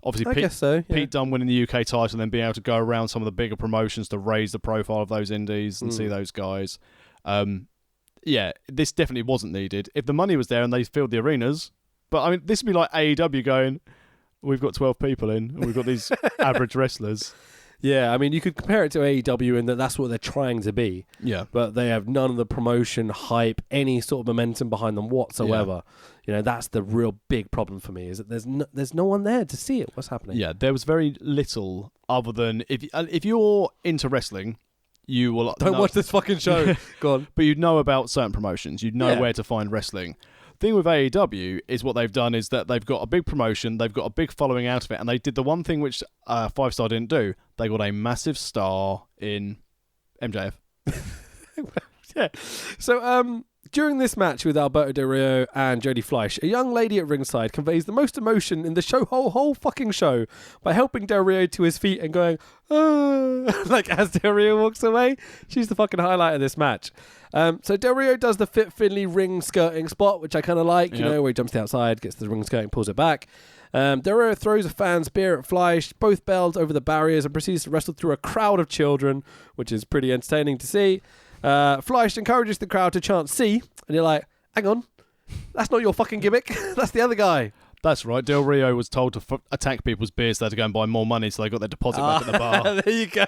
obviously, I guess so. Yeah. Pete Dunne winning the UK title, and then being able to go around some of the bigger promotions to raise the profile of those indies and see those guys. Yeah, this definitely wasn't needed. If the money was there and they filled the arenas, but I mean, this would be like AEW going, we've got 12 people in, and we've got these average wrestlers. Yeah, I mean, you could compare it to AEW in that that's what they're trying to be. Yeah. But they have none of the promotion, hype, any sort of momentum behind them whatsoever. You know, that's the real big problem for me, is that there's no one there to see it. What's happening? Yeah, there was very little other than, if you're into wrestling, you will Don't watch this fucking show. Go on. But you'd know about certain promotions. You'd know where to find wrestling. The thing with AEW is what they've done is that they've got a big promotion, they've got a big following out of it, and they did the one thing which 5 Star didn't do. They got a massive star in MJF. Yeah. So, during this match with Alberto Del Rio and Jody Fleisch, a young lady at ringside conveys the most emotion in the whole fucking show by helping Del Rio to his feet and going, oh, like as Del Rio walks away. She's the fucking highlight of this match. So Del Rio does the Fit Finley ring skirting spot, which I kind of like, you know, where he jumps to the outside, gets the ring skirting, pulls it back. Del Rio throws a fan spear at Fleisch, both bells over the barriers, and proceeds to wrestle through a crowd of children, which is pretty entertaining to see. Fleisch encourages the crowd to chant "C," and you're like, hang on, that's not your fucking gimmick. That's the other guy. That's right. Del Rio was told to attack people's beers so they had to go and buy more money, so they got their deposit back at the bar. There you go.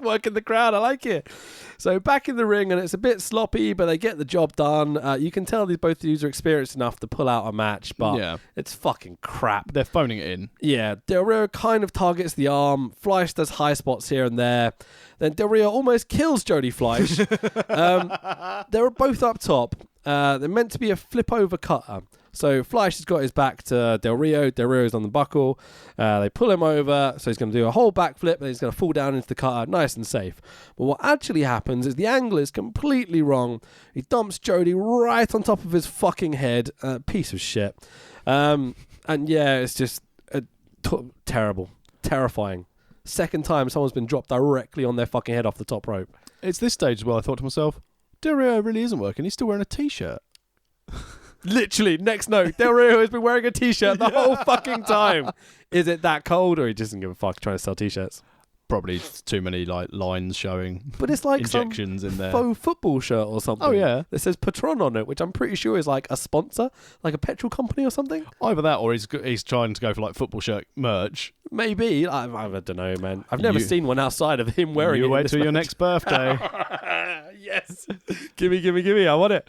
Working the crowd. I like it. So back in the ring, and it's a bit sloppy, but they get the job done. You can tell both of these are experienced enough to pull out a match, but it's fucking crap. They're phoning it in. Yeah, Del Rio kind of targets the arm. Fleisch does high spots here and there. Then Del Rio almost kills Jody Fleisch. They're both up top. They're meant to be a flip over cutter. So Fleisch has got his back to Del Rio. Del Rio's on the buckle. They pull him over, so he's going to do a whole backflip, and he's going to fall down into the cutter, nice and safe. But what actually happens is the angle is completely wrong. He dumps Jody right on top of his fucking head. Piece of shit. And yeah, it's just terrible. Terrifying. Second time someone's been dropped directly on their fucking head off the top rope. It's this stage as well, I thought to myself, Del Rio really isn't working. He's still wearing a T-shirt. Literally, next note, Del Rio has been wearing a T-shirt the whole fucking time. Is it that cold, or he just doesn't give a fuck trying to sell T-shirts? Probably too many lines showing. But it's like injections some in there. Faux football shirt or something. Oh yeah, that says Patron on it, which I'm pretty sure is like a sponsor, like a petrol company or something. Either that, or he's trying to go for like football shirt merch. Maybe. I don't know, man. I've never seen one outside of him wearing it. You wait till your next birthday. Yes. Gimme. I want it.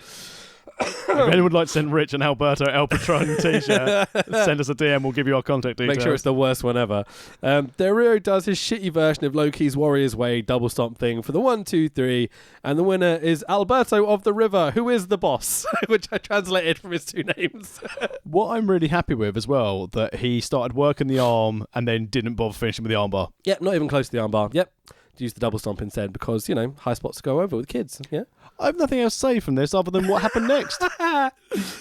If anyone would like to send Rich an Alberto El Patron t-shirt, send us a DM. We'll give you our contact details. Make sure it's the worst one ever. Del Rio does his shitty version of Loki's Warriors Way double stomp thing for the 1, 2, 3, and the winner is Alberto of the River, who is the boss, which I translated from his two names. What I'm really happy with as well, that he started working the arm and then didn't bother finishing with the armbar. Yep, not even close to the armbar. Yep. Use the double stomp instead because, high spots to go over with kids. Yeah. I have nothing else to say from this other than what happened next.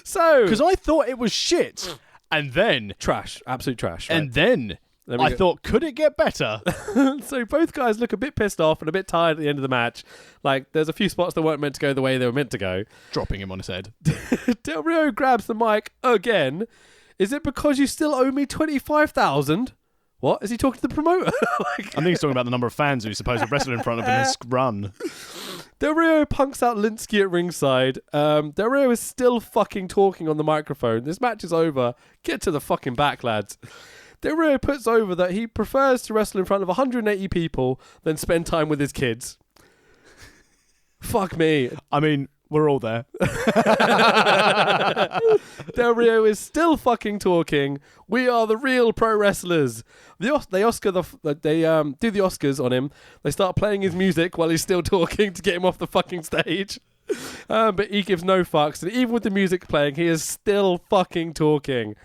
So, because I thought it was shit, and then trash, absolute trash. Right? And then I thought, could it get better? So both guys look a bit pissed off and a bit tired at the end of the match. Like, there's a few spots that weren't meant to go the way they were meant to go. Dropping him on his head. Del Rio grabs the mic again. Is it because you still owe me 25,000? What? Is he talking to the promoter? I think he's talking about the number of fans who he's supposed to wrestle in front of in his run. Del Rio punks out Linsky at ringside. Del Rio is still fucking talking on the microphone. This match is over. Get to the fucking back, lads. Del Rio puts over that he prefers to wrestle in front of 180 people than spend time with his kids. Fuck me. I mean, we're all there. Del Rio is still fucking talking. We are the real pro wrestlers. They do the Oscars on him. They start playing his music while he's still talking to get him off the fucking stage. But he gives no fucks. And even with the music playing, he is still fucking talking.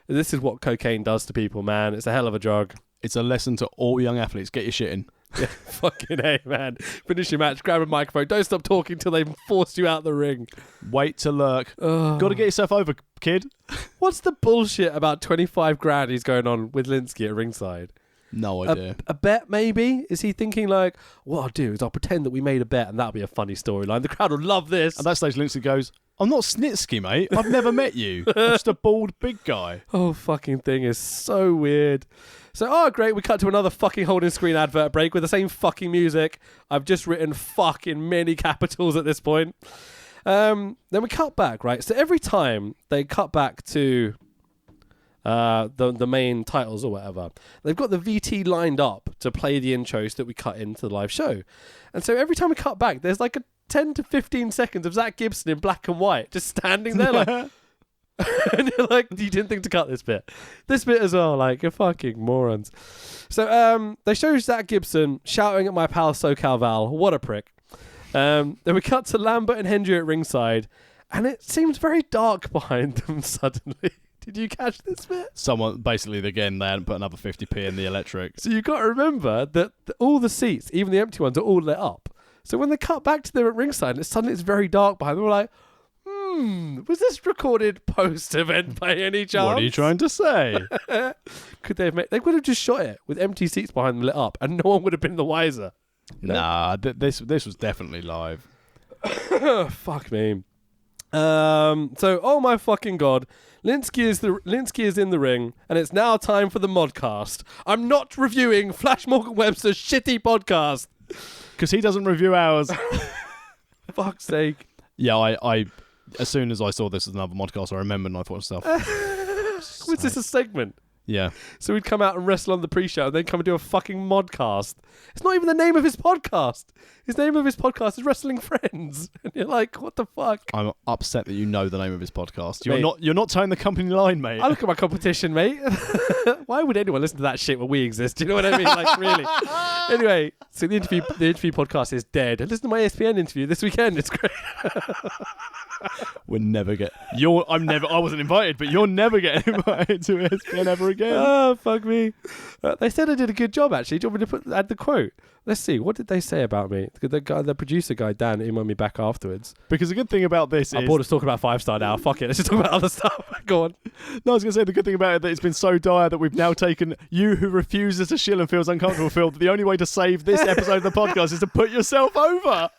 This is what cocaine does to people, man. It's a hell of a drug. It's a lesson to all young athletes. Get your shit in. Yeah, fucking A, man. Finish your match, grab a microphone. Don't stop talking till they've forced you out the ring. Wait to lurk. Got to get yourself over, kid. What's the bullshit about 25 grand he's going on with Linsky at ringside? No idea. A bet, maybe? Is he thinking like, what I'll do is I'll pretend that we made a bet and that'll be a funny storyline. The crowd will love this. At that stage, Linsky goes, I'm not Snitsky, mate. I've never met you. I'm just a bald big guy. Oh, fucking thing is so weird. So, great, we cut to another fucking holding screen advert break with the same fucking music. I've just written fuck in many capitals at this point. Then we cut back, right? So every time they cut back to the main titles or whatever, they've got the VT lined up to play the intros that we cut into the live show. And so every time we cut back, there's like a 10 to 15 seconds of Zach Gibson in black and white just standing there like... And you're like, you didn't think to cut this bit. This bit as well, like, you're fucking morons. So they show Zach Gibson shouting at my pal SoCal Val. What a prick. Then we cut to Lambert and Hendry at ringside, and it seems very dark behind them suddenly. Did you catch this bit? Someone, basically, again, they hadn't put another 50p in the electric. So you've got to remember that all the seats, even the empty ones, are all lit up. So when they cut back to them at ringside, and suddenly it's very dark behind them, we're like, was this recorded post-event by any chance? What are you trying to say? Could they have made... They would have just shot it with empty seats behind them lit up, and no one would have been the wiser. Nah, this was definitely live. Fuck me. So, oh my fucking god, Linsky is in the ring, and it's now time for the modcast. I'm not reviewing Flash Morgan Webster's shitty podcast because he doesn't review ours. Fuck's sake. Yeah, I as soon as I saw this as another modcast, I remembered and I thought to myself, was this a segment? Yeah. So we'd come out and wrestle on the pre-show and then come and do a fucking modcast. It's not even the name of his podcast. His name of his podcast is Wrestling Friends. And you're like, what the fuck? I'm upset that you know the name of his podcast. You're not towing the company line, mate. I look at my competition, mate. Why would anyone listen to that shit when we exist? Do you know what I mean? Like, really? Anyway, so the interview podcast is dead. Listen to my ESPN interview this weekend. It's great. We'll never get... I wasn't invited, but you're never getting invited to ESPN ever again. Oh, fuck me. They said I did a good job, actually. Do you want me to add the quote? Let's see. What did they say about me? The producer guy, Dan, emailed me back afterwards. Because the good thing about this is... I'm bored of talking about 5-star now. Fuck it. Let's just talk about other stuff. Go on. No, I was going to say, the good thing about it that it's been so dire that we've now taken you who refuses to shill and feels uncomfortable feel that the only way to save this episode of the podcast is to put yourself over.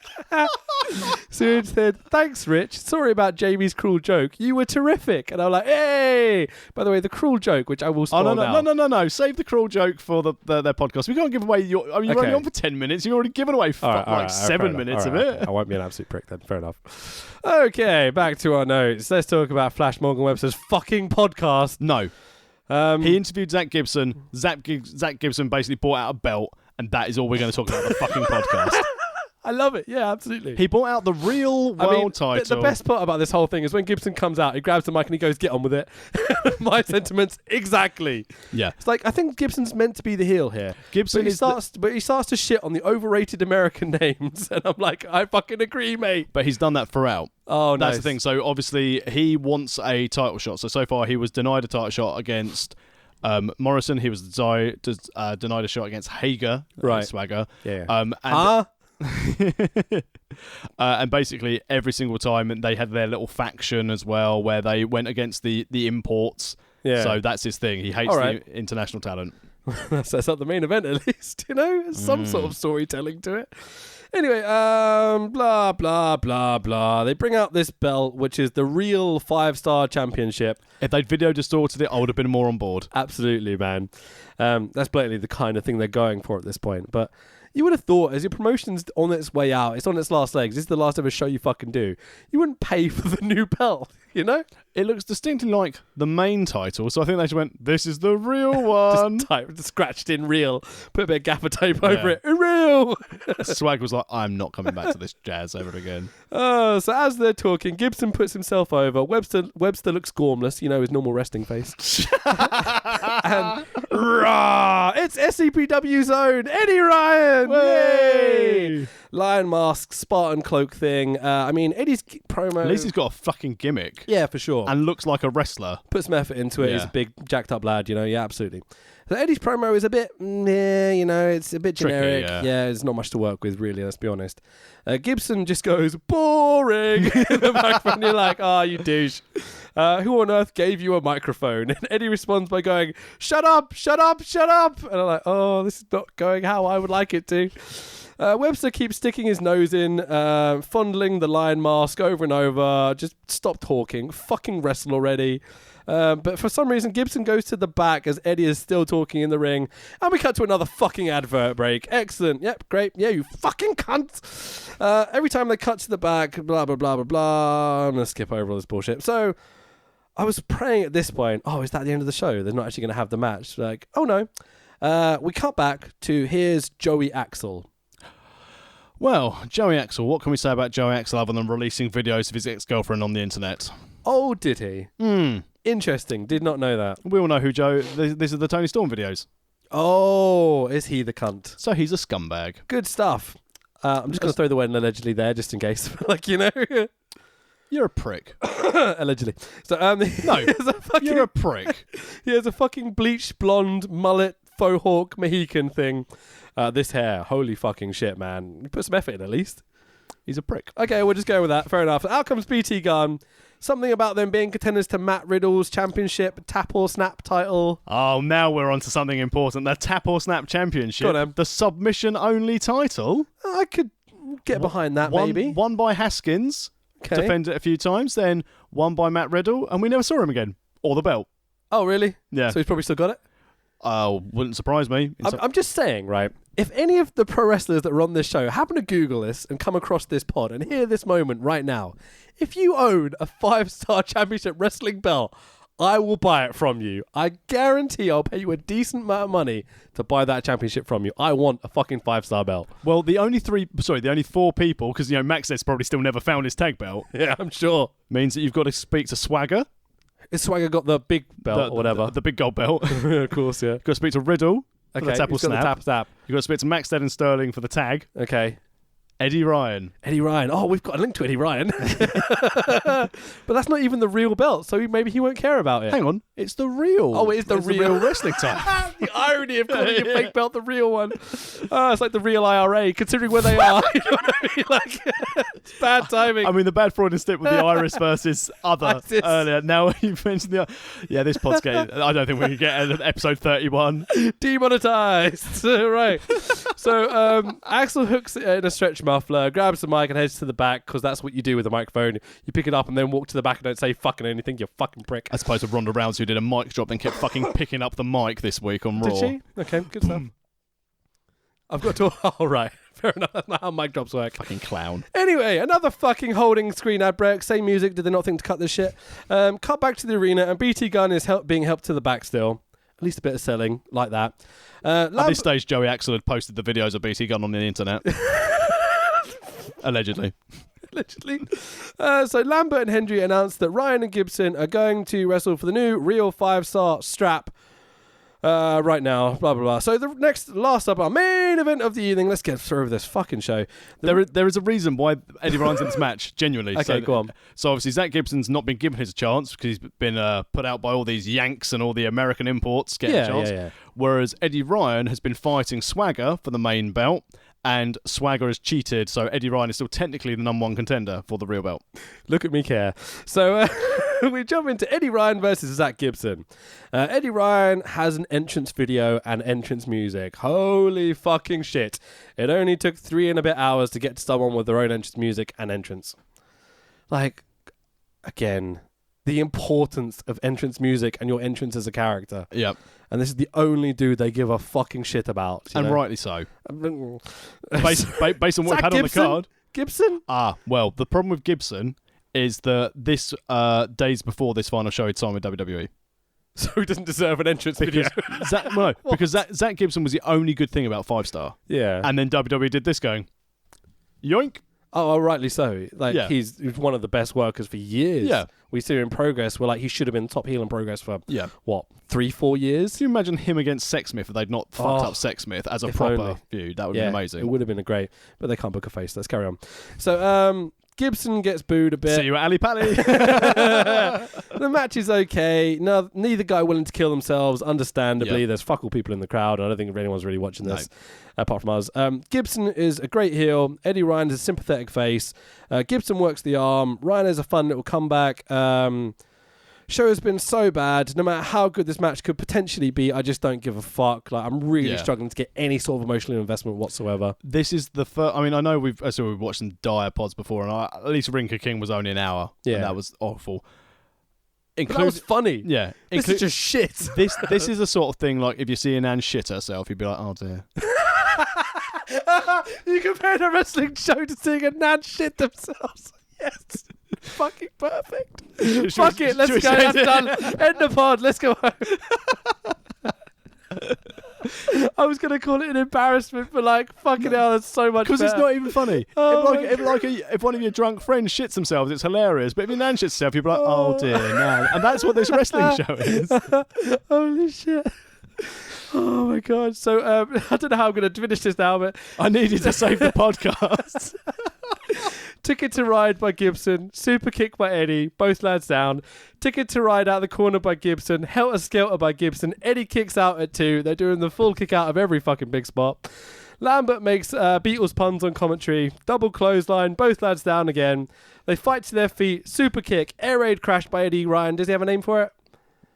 So it said, thanks, Rich. Sorry about Jamie's cruel joke. You were terrific. And I'm like, hey! By the way, the cruel joke, which I will spoil now. No. Save the cruel joke for their podcast. We can't give away you're only on for 10 minutes. You've already given away 7 minutes of it. I won't be an absolute prick then. Fair enough. Okay, back to our notes. Let's talk about Flash Morgan Webster's fucking podcast. No. He interviewed Zach Gibson. Zach Gibson basically brought out a belt, and that is all we're going to talk about the fucking podcast. I love it. Yeah, absolutely. He brought out the real world title. The best part about this whole thing is when Gibson comes out, he grabs the mic and he goes, "Get on with it." My sentiments exactly. Yeah. It's like I think Gibson's meant to be the heel here. Gibson but he starts to shit on the overrated American names, and I'm like, I fucking agree, mate. But he's done that throughout. Oh, That's nice. the thing. So obviously he wants a title shot. So far he was denied a title shot against Morrison. He was denied a shot against Hager, right? Swagger. Yeah. And basically every single time they had their little faction as well, where they went against the imports. Yeah. So that's his thing. He hates the international talent. That sets up the main event at least, some sort of storytelling to it. Anyway, blah, blah, blah, blah. They bring out this belt, which is the real 5-star championship. If they'd video distorted it, I would have been more on board. Absolutely, man. That's blatantly the kind of thing they're going for at this point. But you would have thought, as your promotion's on its way out, it's on its last legs, this is the last ever show you fucking do, you wouldn't pay for the new belt, It looks distinctly like the main title, so I think they just went, this is the real one. just scratched in real, put a bit of gaffer tape over it, real. Swag was like, I'm not coming back to this jazz ever again. So as they're talking, Gibson puts himself over. Webster looks gormless, his normal resting face. And rah, it's SCPW's own Eddie Ryan. Yay! Lion mask, Spartan cloak thing. Eddie's promo. At least he's got a fucking gimmick. Yeah, for sure. And looks like a wrestler. Put some effort into it. Yeah. He's a big, jacked up lad, Yeah, absolutely. So Eddie's promo is a bit, it's a bit generic. Tricky, yeah, there's not much to work with, really, let's be honest. Gibson just goes, boring, in the microphone. You're like, you douche. Who on earth gave you a microphone? And Eddie responds by going, shut up, shut up, shut up. And I'm like, this is not going how I would like it to. Webster keeps sticking his nose in, fondling the lion mask over and over. Just stop talking. Fucking wrestle already. But for some reason, Gibson goes to the back as Eddie is still talking in the ring. And we cut to another fucking advert break. Excellent. Yep, great. Yeah, you fucking cunt. Every time they cut to the back, blah, blah, blah, blah, blah. I'm going to skip over all this bullshit. So I was praying at this point, is that the end of the show? They're not actually going to have the match. Like, oh no. We cut back to here's Joey Axel. Well, Joey Axel, what can we say about Joey Axel other than releasing videos of his ex-girlfriend on the internet? Oh, did he? Interesting. Did not know that. We all know who Joe... These are the Tony Storm videos. Oh, is he the cunt? So he's a scumbag. Good stuff. I'm just going to throw the word allegedly there, just in case. You're a prick. Allegedly. So, No, you're a prick. He has a fucking bleached blonde mullet faux hawk Mohican thing. This hair, holy fucking shit, man. You put some effort in at least. He's a prick. Okay, we'll just go with that. Fair enough. Out comes BT Gunn. Something about them being contenders to Matt Riddle's championship tap or snap title. Oh, now we're on to something important. The tap or snap championship. Go on, the submission only title. I could get behind that, maybe. Won by Haskins. Okay. Defended it a few times. Then won by Matt Riddle. And we never saw him again. Or the belt. Oh, really? Yeah. So he's probably still got it? Wouldn't surprise me. I'm just saying, right? If any of the pro wrestlers that are on this show happen to Google this and come across this pod and hear this moment right now, if you own a 5-star championship wrestling belt, I will buy it from you. I guarantee I'll pay you a decent amount of money to buy that championship from you. I want a fucking 5-star belt. Well, the only 4 people, because Max has probably still never found his tag belt. Yeah, I'm sure. Means that you've got to speak to Swagger. Is Swagger got the big belt or whatever? The big gold belt. Of course, yeah. You've got to speak to Riddle for the tap or snap. The tap. You've got to speak to Max Dead and Sterling for the tag. Okay. Eddie Ryan. Oh, we've got a link to Eddie Ryan. But that's not even the real belt, so maybe he won't care about it. Hang on. It's the real. Oh, it is the real wrestling title. The irony of calling your fake belt the real one. It's like the real IRA, considering where they are. You know what I mean? It's bad timing. I mean, the bad Freudian slip with the Iris versus other earlier. Now you've mentioned the... Yeah, this pod's getting... I don't think we can get episode 31. Demonetized. Right. So Axel hooks it in a stretch muffler, grabs the mic and heads to the back, because that's what you do with a microphone. You pick it up and then walk to the back and don't say fucking anything, you fucking prick. As opposed to Ronda Rousey, who did a mic drop and kept fucking picking up the mic this week on Raw. Did she? Okay, good stuff. I've got to... Oh, right. Fair enough. That's not how mic drops work. Fucking clown. Anyway, another fucking holding screen ad break. Same music. Did they not think to cut this shit? Cut back to the arena, and BT Gunn is being helped to the back still. At least a bit of selling, like that. At this stage, Joey Axel had posted the videos of BT Gunn on the internet. Allegedly. Allegedly. So Lambert and Hendry announced that Ryan and Gibson are going to wrestle for the new Real 5-star strap right now, blah, blah, blah. So the last up, our main event of the evening. Let's get through this fucking show. There is a reason why Eddie Ryan's in this match, genuinely. Okay, go on. So obviously Zach Gibson's not been given his chance because he's been put out by all these Yanks and all the American imports getting a chance. Yeah. Whereas Eddie Ryan has been fighting Swagger for the main belt, and Swagger has cheated, so Eddie Ryan is still technically the number one contender for the real belt. Look at me care. So we jump into Eddie Ryan versus Zach Gibson. Eddie Ryan has an entrance video and entrance music. Holy fucking shit. It only took 3 and a bit hours to get to someone with their own entrance music and entrance. Like, again, the importance of entrance music and your entrance as a character. Yep. And this is the only dude they give a fucking shit about. And know? rightly so. Based on what we've had on the card. Gibson? Well, the problem with Gibson is that this days before this final show he'd signed with WWE. So he doesn't deserve an entrance video. Because Zach Gibson was the only good thing about 5-star. Yeah. And then WWE did this going, yoink. Oh, rightly so. He's one of the best workers for years. Yeah. We see him in Progress where he should have been top heel in Progress for, 3-4 years? Can you imagine him against Sexsmith if they'd not fucked up Sexsmith as a proper feud? That would have been amazing. It would have been great, but they can't book a face. Let's carry on. So, Gibson gets booed a bit. See you at Ali Pally. The match is okay. No, neither guy willing to kill themselves. Understandably, there's fuck all people in the crowd. I don't think anyone's really watching this, apart from us. Gibson is a great heel. Eddie Ryan is a sympathetic face. Gibson works the arm. Ryan has a fun little comeback. Show has been so bad. No matter how good this match could potentially be, I just don't give a fuck. I'm really struggling to get any sort of emotional investment whatsoever. This is the first. I mean, I know we've watched some dire pods before, and at least Rinker King was only an hour. Yeah, and that was awful. That was funny. Yeah, this is just shit. This is the sort of thing like if you see an Ann shit herself, you'd be like, oh dear. You compared a wrestling show to seeing a Nan shit themselves. Yes. Fucking perfect. Fuck it, let's go. That's done. End the pod. Let's go home. I was going to call it an embarrassment, but fucking hell, that's so much better. Because it's not even funny. Oh if one of your drunk friends shits themselves, it's hilarious. But if your Nan shits herself, you'd be like, oh dear, Nan. And that's what this wrestling show is. Holy shit. Oh my god. So I don't know how I'm going to finish this now, but I needed to save the podcast. Ticket to Ride by Gibson. Super kick by Eddie. Both lads down. Ticket to Ride out the corner by Gibson. Helter Skelter by Gibson. Eddie kicks out at 2. They're doing the full kick out of every fucking big spot. Lambert makes Beatles puns on commentary. Double clothesline. Both lads down again. They fight to their feet. Super kick. Air raid crash by Eddie Ryan. Does he have a name for it?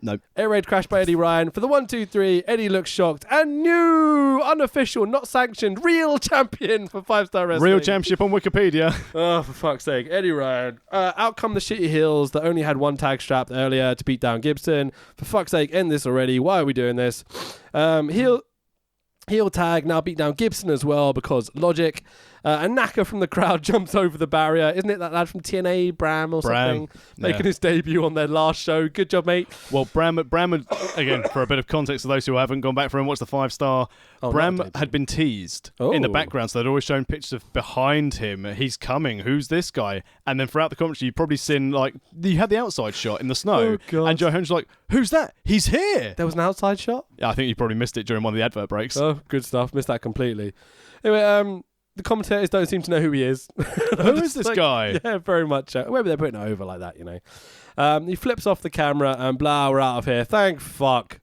No. Air raid crash by Eddie Ryan. For the 1, 2, 3, Eddie looks shocked. And new, unofficial, not sanctioned, real champion for 5-star wrestling. Real championship on Wikipedia. Oh, for fuck's sake. Eddie Ryan. Out come the shitty heels that only had one tag strapped earlier to beat down Gibson. For fuck's sake, end this already. Why are we doing this? Heel tag now beat down Gibson as well because logic. And Naka from the crowd jumps over the barrier. Isn't it that lad from TNA, Bram or something? Making his debut on their last show. Good job, mate. Well, Bram, again, for a bit of context to those who haven't gone back for and watched the 5-star, Bram had been teased in the background, so they'd always shown pictures of behind him. He's coming. Who's this guy? And then throughout the commentary, you've probably seen, you had the outside shot in the snow. Oh, God. And Joe Henry's like, who's that? He's here. There was an outside shot? Yeah, I think you probably missed it during one of the advert breaks. Oh, good stuff. Missed that completely. Anyway, the commentators don't seem to know who he is. Who is this guy? Yeah, very much. Maybe they're putting it over like that, He flips off the camera and blah, we're out of here. Thank fuck.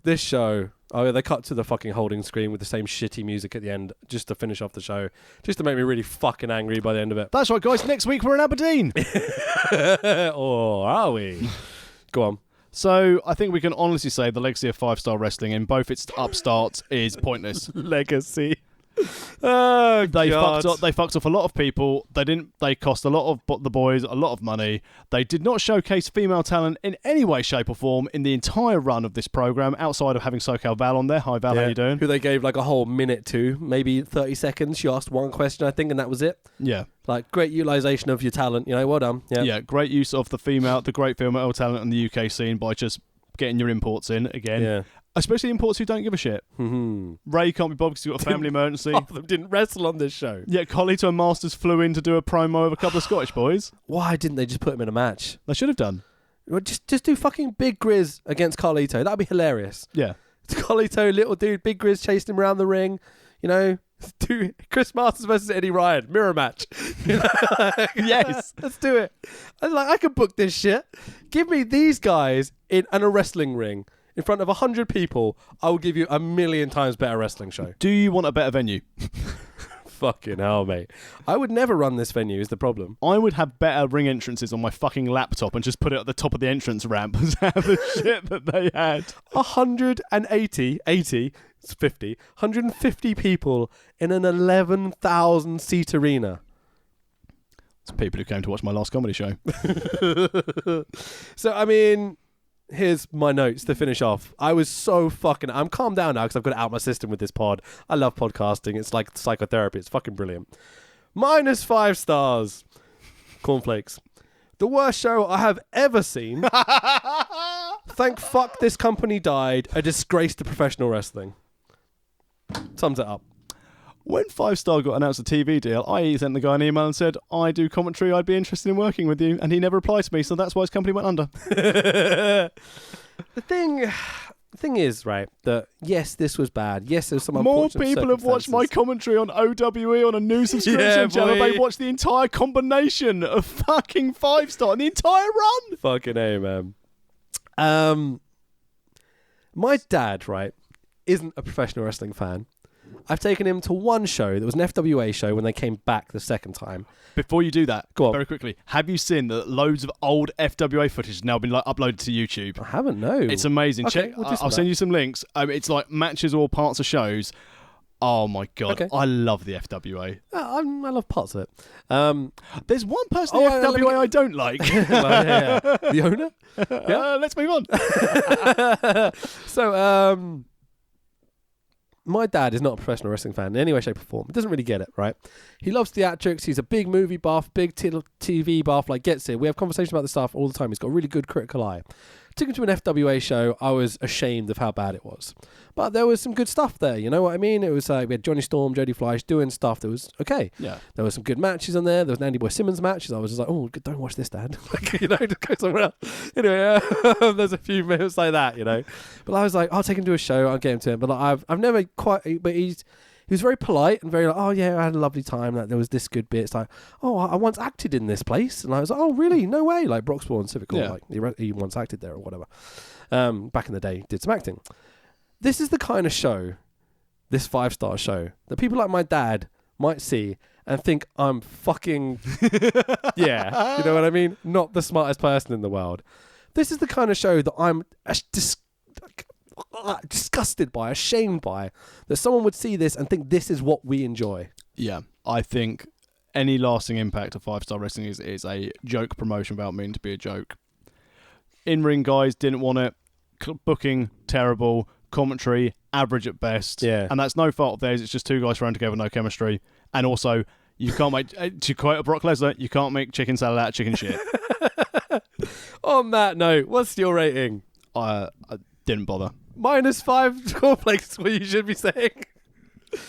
This show. Oh, yeah, they cut to the fucking holding screen with the same shitty music at the end just to finish off the show. Just to make me really fucking angry by the end of it. That's right, guys. Next week we're in Aberdeen. Or are we? Go on. So I think we can honestly say the legacy of 5-star wrestling in both its upstarts is pointless. Legacy. Oh, they fucked off a lot of people. They cost a lot of the boys a lot of money. They did not showcase female talent in any way, shape or form in the entire run of this program outside of having SoCal Val on there. Hi Val, how you doing? Who they gave a whole minute to, maybe 30 seconds. She asked one question, I think, and that was it. Yeah. Great utilization of your talent, well done. Yeah, great use of the great female talent in the UK scene by just getting your imports in again. Yeah. Especially imports who don't give a shit. Ray can't be bothered because he's got a family emergency. Half of them didn't wrestle on this show. Yeah, Colito and Masters flew in to do a promo of a couple of Scottish boys. Why didn't they just put him in a match? They should have done. Well, just do fucking Big Grizz against Carlito. That'd be hilarious. Yeah. Carlito, little dude, Big Grizz chasing him around the ring. You know, do Chris Masters versus Eddie Ryan mirror match. Yes, let's do it. I can book this shit. Give me these guys in a wrestling ring in front of 100 people. I will give you 1,000,000 times better wrestling show. Do you want a better venue? Fucking hell, mate. I would never run this venue is the problem. I would have better ring entrances on my fucking laptop and just put it at the top of the entrance ramp as the shit that they had. 150 people in an 11,000 seat arena. It's people who came to watch my last comedy show. So, I mean, here's my notes to finish off. I was so fucking... I'm calmed down now because I've got it out of my system with this pod. I love podcasting. It's like psychotherapy. It's fucking brilliant. -5 stars. Cornflakes. The worst show I have ever seen. Thank fuck this company died. A disgrace to professional wrestling. Sums it up. When 5 Star got announced a TV deal, I sent the guy an email and said, I do commentary, I'd be interested in working with you. And he never replied to me, so that's why his company went under. The thing is, right, that yes, this was bad. Yes, there was some more unfortunate people have watched my commentary on OWE on a new subscription channel. They watched the entire combination of fucking 5 Star and the entire run. Fucking A, man. My dad, right, isn't a professional wrestling fan. I've taken him to one show. There was an FWA show when they came back the second time. Before you do that, go on. Very quickly, have you seen that loads of old FWA footage has now been uploaded to YouTube? I haven't, no. It's amazing. Okay, Check. we'll I'll send you some links. It's like matches or parts of shows. Oh my god, Okay. I love the FWA. I love parts of it. There's one person in the FWA I don't like. Well, yeah. The owner? Yeah. Let's move on. So, my dad is not a professional wrestling fan in any way, shape or form. He doesn't really get it, right? He loves theatrics. He's a big movie buff, big TV buff, gets it. We have conversations about this stuff all the time. He's got a really good critical eye. Took him to an FWA show. I was ashamed of how bad it was. But there was some good stuff there, you know what I mean? It was we had Johnny Storm, Jodie Fleisch doing stuff that was okay. Yeah. There were some good matches on there. There was an Andy Boy Simmons match. I was just like, oh, don't watch this, Dad. Just go somewhere else. Anyway, there's a few moments like that, you know. But I was like, I'll take him to a show. I'll get him to him. But I've never quite... But he was very polite and very like, oh yeah, I had a lovely time. There was this good bit. It's like, oh, I once acted in this place. And I was like, oh really? No way. Like Broxbourne Civic Hall. Yeah. He once acted there or whatever. Back in the day, did some acting. This is the kind of show, this 5-star show, that people like my dad might see and think I'm fucking, yeah, you know what I mean? Not the smartest person in the world. This is the kind of show that I'm disgusted by, ashamed by, that someone would see this and think this is what we enjoy. Yeah, I think any lasting impact of 5-star wrestling is a joke promotion without meaning to be a joke. In-ring guys didn't want it. Booking, terrible. Commentary, average at best. Yeah. And that's no fault of theirs. It's just two guys thrown together, no chemistry. And also, you can't make, to quote Brock Lesnar, you can't make chicken salad out of chicken shit. On that note, what's your rating? I didn't bother. -5 cornflakes, what you should be saying.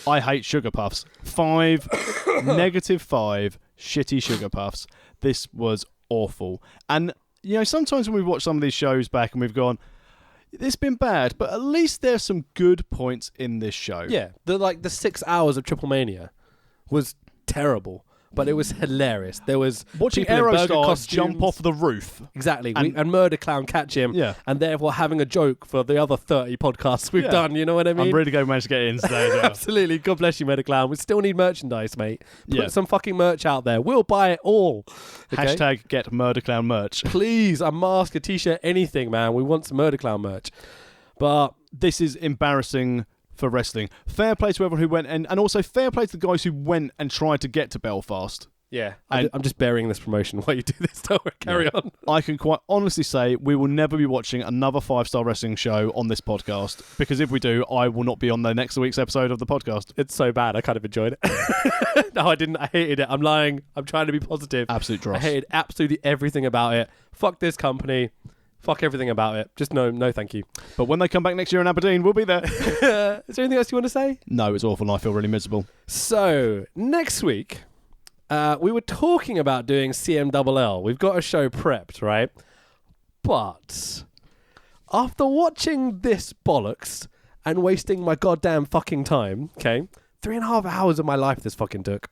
I hate sugar puffs. -5 shitty sugar puffs. This was awful. And, you know, sometimes when we watch some of these shows back and we've gone, it's been bad, but at least there's some good points in this show. Yeah, the 6 hours of Triple Mania was terrible, but it was hilarious. There was watching people in burger Aerostar costumes. jump off the roof. Exactly, and Murder Clown catch him, yeah, and therefore having a joke for the other 30 podcasts we've done, you know what I mean? I'm really glad we managed to get in today as well. Absolutely, God bless you, Murder Clown. We still need merchandise, mate. Put Yeah. some fucking merch out there. We'll buy it all. Okay? Hashtag get Murder Clown merch. Please, a mask, a t-shirt, anything, man. We want some Murder Clown merch. But this is embarrassing for wrestling. Fair play to everyone who went, and also fair play to the guys who went and tried to get to Belfast. yeah, I'm just burying this promotion while you do this. Don't worry, carry on. I can quite honestly say we will never be watching another 5-star wrestling show on this podcast, because if we do, I will not be on the next week's episode of the podcast. It's so bad. I kind of enjoyed it. No, I didn't. I hated it. I'm lying. I'm trying to be positive. Absolute dross. I hated absolutely everything about it. Fuck this company. Fuck everything about it. Just no, thank you. But when they come back next year in Aberdeen, we'll be there. Is there anything else you want to say? No, it's awful and I feel really miserable. So, next week, we were talking about doing CMLL. We've got a show prepped, right? But after watching this bollocks and wasting my goddamn fucking time, okay, 3.5 hours of my life this fucking took.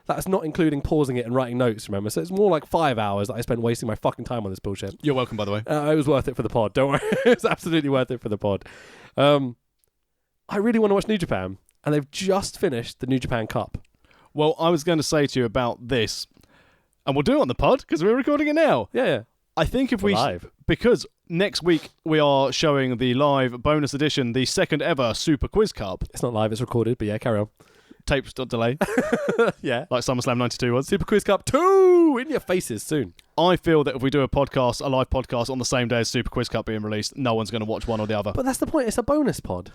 That's not including pausing it and writing notes, remember? So it's more like 5 hours that I spent wasting my fucking time on this bullshit. You're welcome, by the way. It was worth it for the pod. Don't worry. It was absolutely worth it for the pod. I really want to watch New Japan, and they've just finished the New Japan Cup. Well, I was going to say to you about this, and we'll do it on the pod because we're recording it now. Yeah. I think if We're live. Because next week we are showing the live bonus edition, the second ever Super Quiz Cup. It's not live, it's recorded, but yeah, carry on. Tapes delay. Yeah. Like SummerSlam 92 was. Super Quiz Cup 2 in your faces soon. I feel that if we do a live podcast on the same day as Super Quiz Cup being released, no one's going to watch one or the other. But that's the point, it's a bonus pod.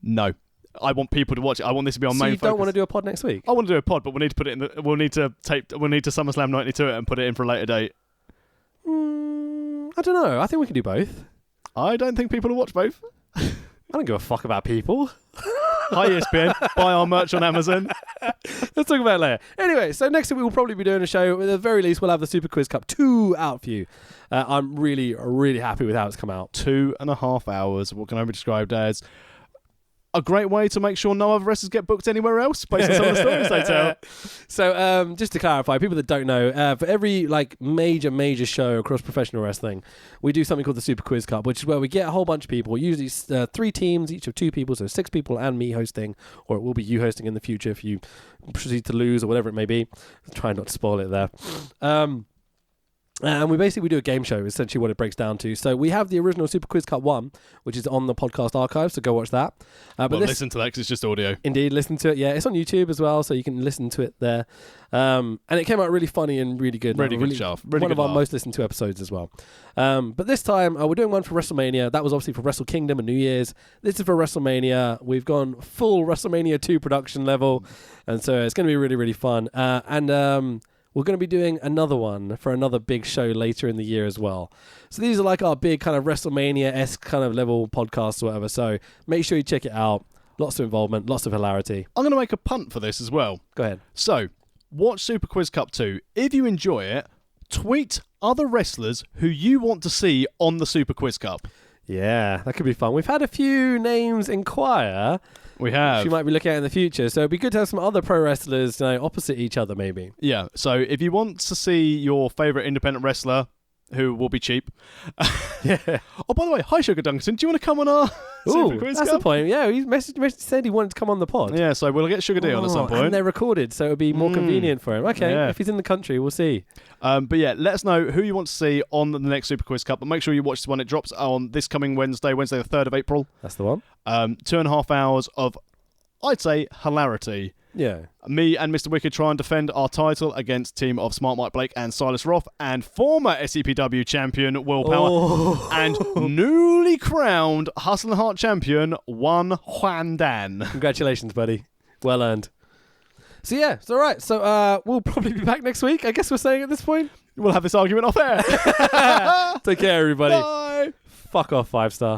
No. I want people to watch it. I want this to be our main focus. So you don't want to do a pod next week? I want to do a pod, but we need to put it in we'll need to SummerSlam 92 it and put it in for a later date. I don't know. I think we can do both. I don't think people will watch both. I don't give a fuck about people. Hi ESPN, buy our merch on Amazon. Let's talk about it later. Anyway, so next week we'll probably be doing a show. At the very least, we'll have the Super Quiz Cup 2 out for you. I'm really, really happy with how it's come out. 2.5 hours, what can I be described as a great way to make sure no other wrestlers get booked anywhere else based on some of the stories they tell. So, just to clarify, people that don't know, for every major show across professional wrestling, we do something called the Super Quiz Cup, which is where we get a whole bunch of people, usually 3 teams, each of 2 people, so 6 people and me hosting, or it will be you hosting in the future if you proceed to lose or whatever it may be. Try not to spoil it there. And we do a game show, essentially what it breaks down to. So we have the original Super Quiz Cup 1, which is on the podcast archive, so go watch that. But listen to that because it's just audio. Indeed, listen to it. Yeah, it's on YouTube as well, so you can listen to it there. And it came out really funny and really good. Really good stuff. One of our most listened to episodes as well. But this time, we're doing one for WrestleMania. That was obviously for Wrestle Kingdom and New Year's. This is for WrestleMania. We've gone full WrestleMania 2 production level, and so it's going to be really, really fun. We're going to be doing another one for another big show later in the year as well. So these are like our big kind of WrestleMania-esque kind of level podcasts or whatever. So make sure you check it out. Lots of involvement, lots of hilarity. I'm going to make a punt for this as well. Go ahead. So, watch Super Quiz Cup 2. If you enjoy it, tweet other wrestlers who you want to see on the Super Quiz Cup. Yeah, that could be fun. We've had a few names inquire. We have. She might be looking at in the future. So it'd be good to have some other pro wrestlers, opposite each other, maybe. Yeah. So if you want to see your favourite independent wrestler, who will be cheap. Yeah. Oh, by the way, hi Sugar Dunkerton. Do you want to come on our Super Quiz That's Cup? The point. Yeah, he said he wanted to come on the pod. Yeah. So we'll get Sugar D on at some point. And they're recorded, so it'll be more convenient for him. Okay. Yeah. If he's in the country, we'll see. But yeah, let us know who you want to see on the next Super Quiz Cup. But make sure you watch this one. It drops on this coming Wednesday the 3rd of April. That's the one. 2.5 hours of, I'd say, hilarity. Yeah. Me and Mr. Wicked try and defend our title against team of Smart Mike Blake and Silas Roth and former SCPW champion Will Power and newly crowned Hustle and Heart champion Juan Dan. Congratulations, buddy. Well earned. So yeah, it's all right. So we'll probably be back next week, I guess we're saying at this point. We'll have this argument off air. Take care, everybody. Bye. Fuck off, 5-star.